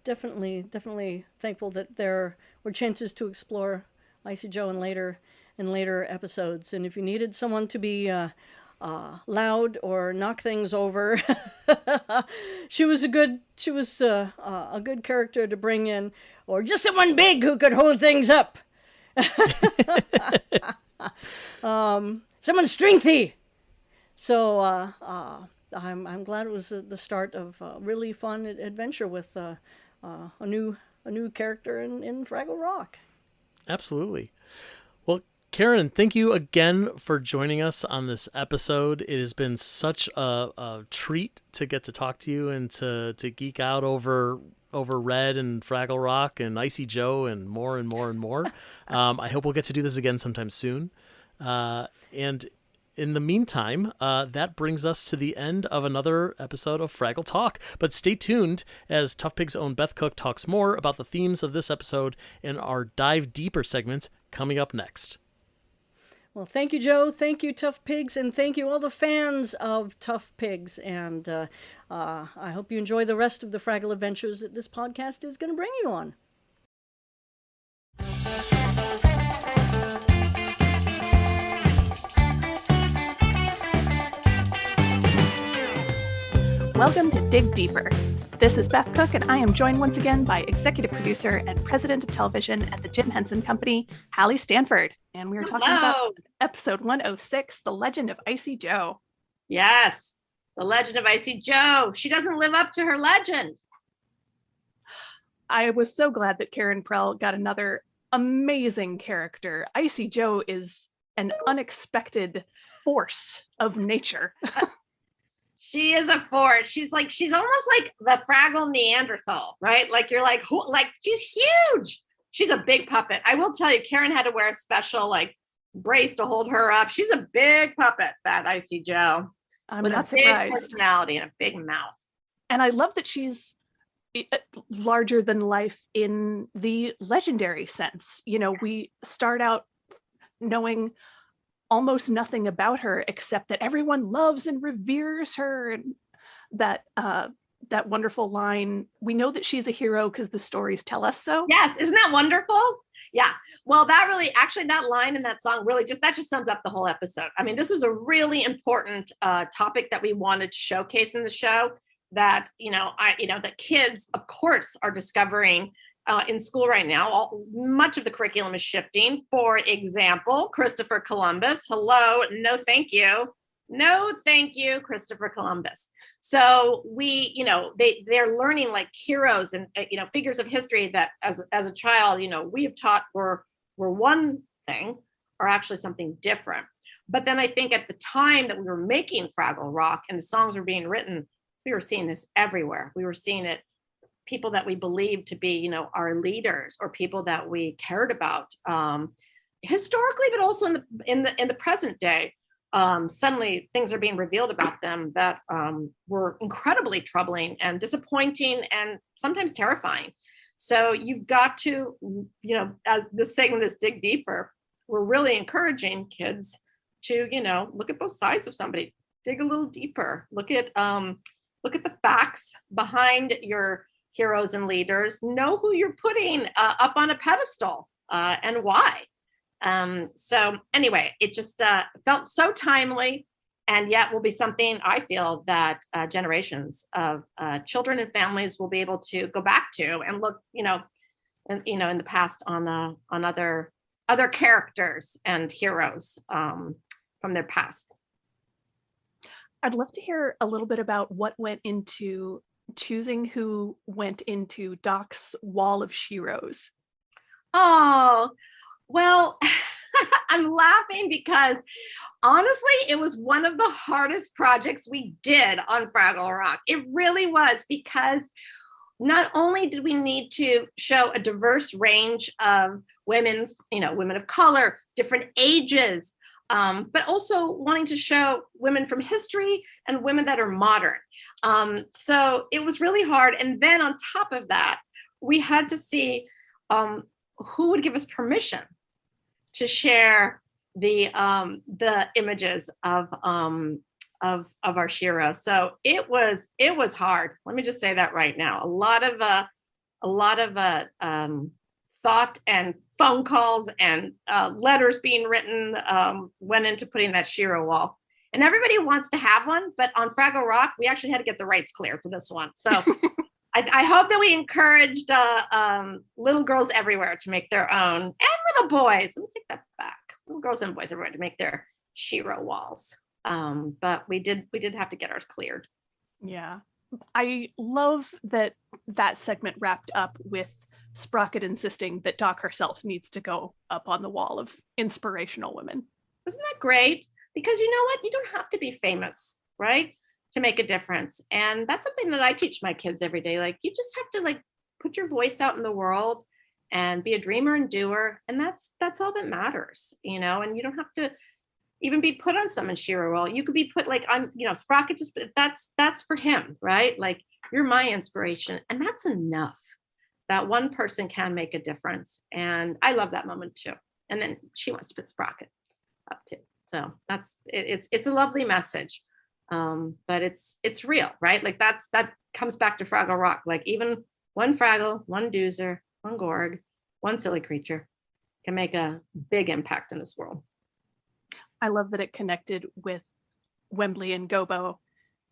definitely thankful that there were chances to explore Icy Joe in later episodes. And if you needed someone to be loud or knock things over, she was a good character to bring in, or just someone big who could hold things up. Someone strengthy. So I'm glad it was the start of a really fun adventure with a new character in Fraggle Rock. Absolutely. Well, Karen, thank you again for joining us on this episode. It has been such a treat to get to talk to you and to geek out over Red and Fraggle Rock and Icy Joe and more and more and more. I hope we'll get to do this again sometime soon. And in the meantime, that brings us to the end of another episode of Fraggle Talk. But stay tuned as Tough Pig's own Beth Cook talks more about the themes of this episode in our Dive Deeper segment coming up next. Well, thank you, Joe. Thank you, Tough Pigs, and thank you all the fans of Tough Pigs. And I hope you enjoy the rest of the Fraggle adventures that this podcast is going to bring you on. Welcome to Dig Deeper. This is Beth Cook, and I am joined once again by executive producer and president of television at the Jim Henson Company, Hallie Stanford. And we are talking about episode 106, The Legend of Icy Joe. Yes, The Legend of Icy Joe. She doesn't live up to her legend. I was so glad that Karen Prell got another amazing character. Icy Joe is an unexpected force of nature. She is a force. She's almost like the Fraggle Neanderthal, right? Like you're like, who? Like she's huge. She's a big puppet. I will tell you, Karen had to wear a special like brace to hold her up. She's a big puppet, that Icy Joe. I'm with not a big surprised. Personality and a big mouth. And I love that she's larger than life in the legendary sense. You know, we start out knowing almost nothing about her except that everyone loves and reveres her, and that wonderful line, we know that she's a hero because the stories tell us so. Yes, isn't that wonderful? Yeah. Well, that line in that song really just sums up the whole episode. I mean, this was a really important topic that we wanted to showcase in the show, that that kids, of course, are discovering in school right now. Much of the curriculum is shifting. For example, Christopher Columbus. Hello, no thank you. No thank you, Christopher Columbus. So they're learning like heroes and figures of history that as a child, we have taught were one thing, or actually something different. But then I think at the time that we were making Fraggle Rock and the songs were being written, we were seeing this everywhere. We were seeing it, people that we believed to be, our leaders, or people that we cared about historically, but also in the present day. Suddenly things are being revealed about them that were incredibly troubling and disappointing and sometimes terrifying. So you've got to, as this segment is Dig Deeper, we're really encouraging kids to, look at both sides of somebody, dig a little deeper, look at the facts behind your heroes and leaders, know who you're putting up on a pedestal and why. So anyway, it just felt so timely, and yet will be something I feel that generations of children and families will be able to go back to and look, in the past on other characters and heroes from their past. I'd love to hear a little bit about what went into choosing who went into Doc's wall of sheroes. Oh, well, I'm laughing because honestly, it was one of the hardest projects we did on Fraggle Rock. It really was, because not only did we need to show a diverse range of women, women of color, different ages, but also wanting to show women from history and women that are modern. So it was really hard. And then on top of that, we had to see who would give us permission to share the images of our Shiro. So it was hard. Let me just say that right now. A lot of thought and phone calls and letters being written went into putting that Shiro wall. And everybody wants to have one, but on Fraggle Rock, we actually had to get the rights clear for this one. So I hope that we encouraged little girls everywhere to make their own, and little boys. Let me take that back. Little girls and boys everywhere to make their Shiro walls. But we did have to get ours cleared. Yeah. I love that segment wrapped up with Sprocket insisting that Doc herself needs to go up on the wall of inspirational women. Isn't that great? Because you know what? You don't have to be famous, right, to make a difference. And that's something that I teach my kids every day. Like, you just have to put your voice out in the world and be a dreamer and doer. And that's all that matters, you know, and you don't have to even be put on someone's Shira role. You could be put like on, you know, Sprocket, just that's for him, right? Like, you're my inspiration. And that's enough. That one person can make a difference. And I love that moment too. And then she wants to put Sprocket up too. So that's it's a lovely message. But it's real, right? Like that comes back to Fraggle Rock. Like, even one Fraggle, one Doozer, one Gorg, one silly creature can make a big impact in this world. I love that it connected with Wembley and Gobo,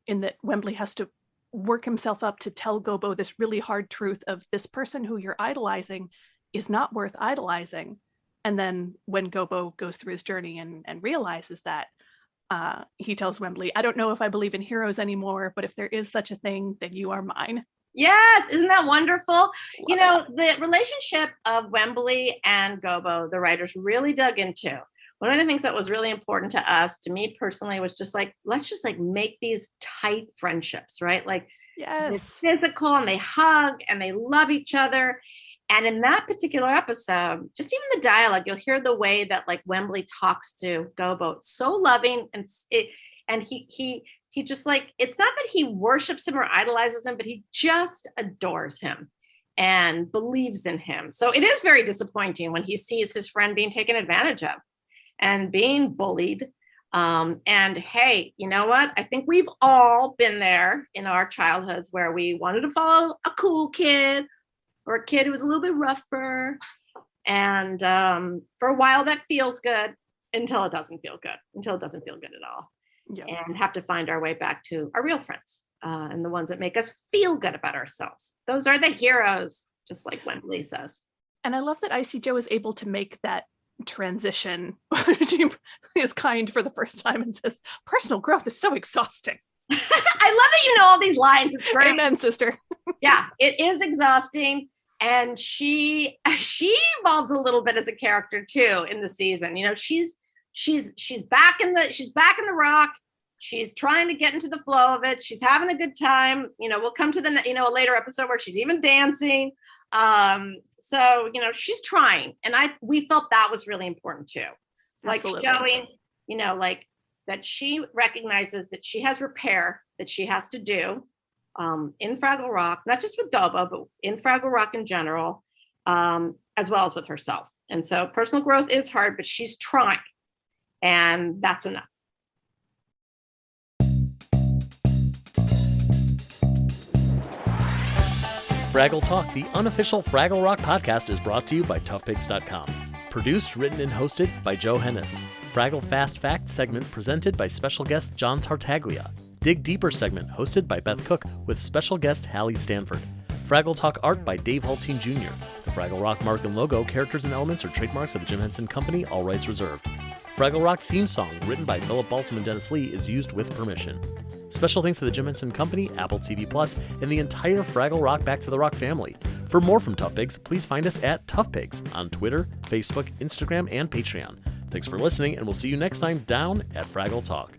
in that Wembley has to work himself up to tell Gobo this really hard truth of, this person who you're idolizing is not worth idolizing. And then when Gobo goes through his journey and realizes that, he tells Wembley, I don't know if I believe in heroes anymore, but if there is such a thing, then you are mine. Yes, isn't that wonderful? You know, the relationship of Wembley and Gobo, the writers really dug into. One of the things that was really important to us, to me personally, was just like, let's just like make these tight friendships, right? Like, yes, they're physical and they hug and they love each other. And in that particular episode, just even the dialogue, you'll hear the way that like Wembley talks to Gobo. It's so loving, and he just like, it's not that he worships him or idolizes him, but he just adores him and believes in him. So it is very disappointing when he sees his friend being taken advantage of and being bullied. And hey, you know what? I think we've all been there in our childhoods where we wanted to follow a cool kid, or a kid who was a little bit rougher. And for a while that feels good, until it doesn't feel good, at all. Yeah. And have to find our way back to our real friends, and the ones that make us feel good about ourselves. Those are the heroes, just like Wembley says. And I love that Icy Joe is able to make that transition. She is kind for the first time and says, personal growth is so exhausting. I love that you know all these lines. It's great. Amen, sister. Yeah, it is exhausting. And she evolves a little bit as a character too in the season. You know, she's back in the rock. She's trying to get into the flow of it. She's having a good time. You know, we'll come to a later episode where she's even dancing. So, you know, she's trying. And we felt that was really important too. Like, Absolutely. showing, you know, like that she recognizes that she has repair that she has to do in Fraggle Rock, not just with Gobo, but in Fraggle Rock in general, as well as with herself. And so personal growth is hard, but she's trying. And that's enough. Fraggle Talk, the unofficial Fraggle Rock podcast, is brought to you by toughpigs.com. Produced, written, and hosted by Joe Hennis. Fraggle Fast Fact segment presented by special guest John Tartaglia. Dig Deeper segment hosted by Beth Cook with special guest Hallie Stanford. Fraggle Talk art by Dave Hulteen Jr. The Fraggle Rock mark and logo, characters, and elements are trademarks of the Jim Henson Company, all rights reserved. Fraggle Rock theme song, written by Philip Balsam and Dennis Lee, is used with permission. Special thanks to the Jim Henson Company, Apple TV Plus, and the entire Fraggle Rock Back to the Rock family. For more from Tough Pigs, please find us at Tough Pigs on Twitter, Facebook, Instagram, and Patreon. Thanks for listening, and we'll see you next time down at Fraggle Talk.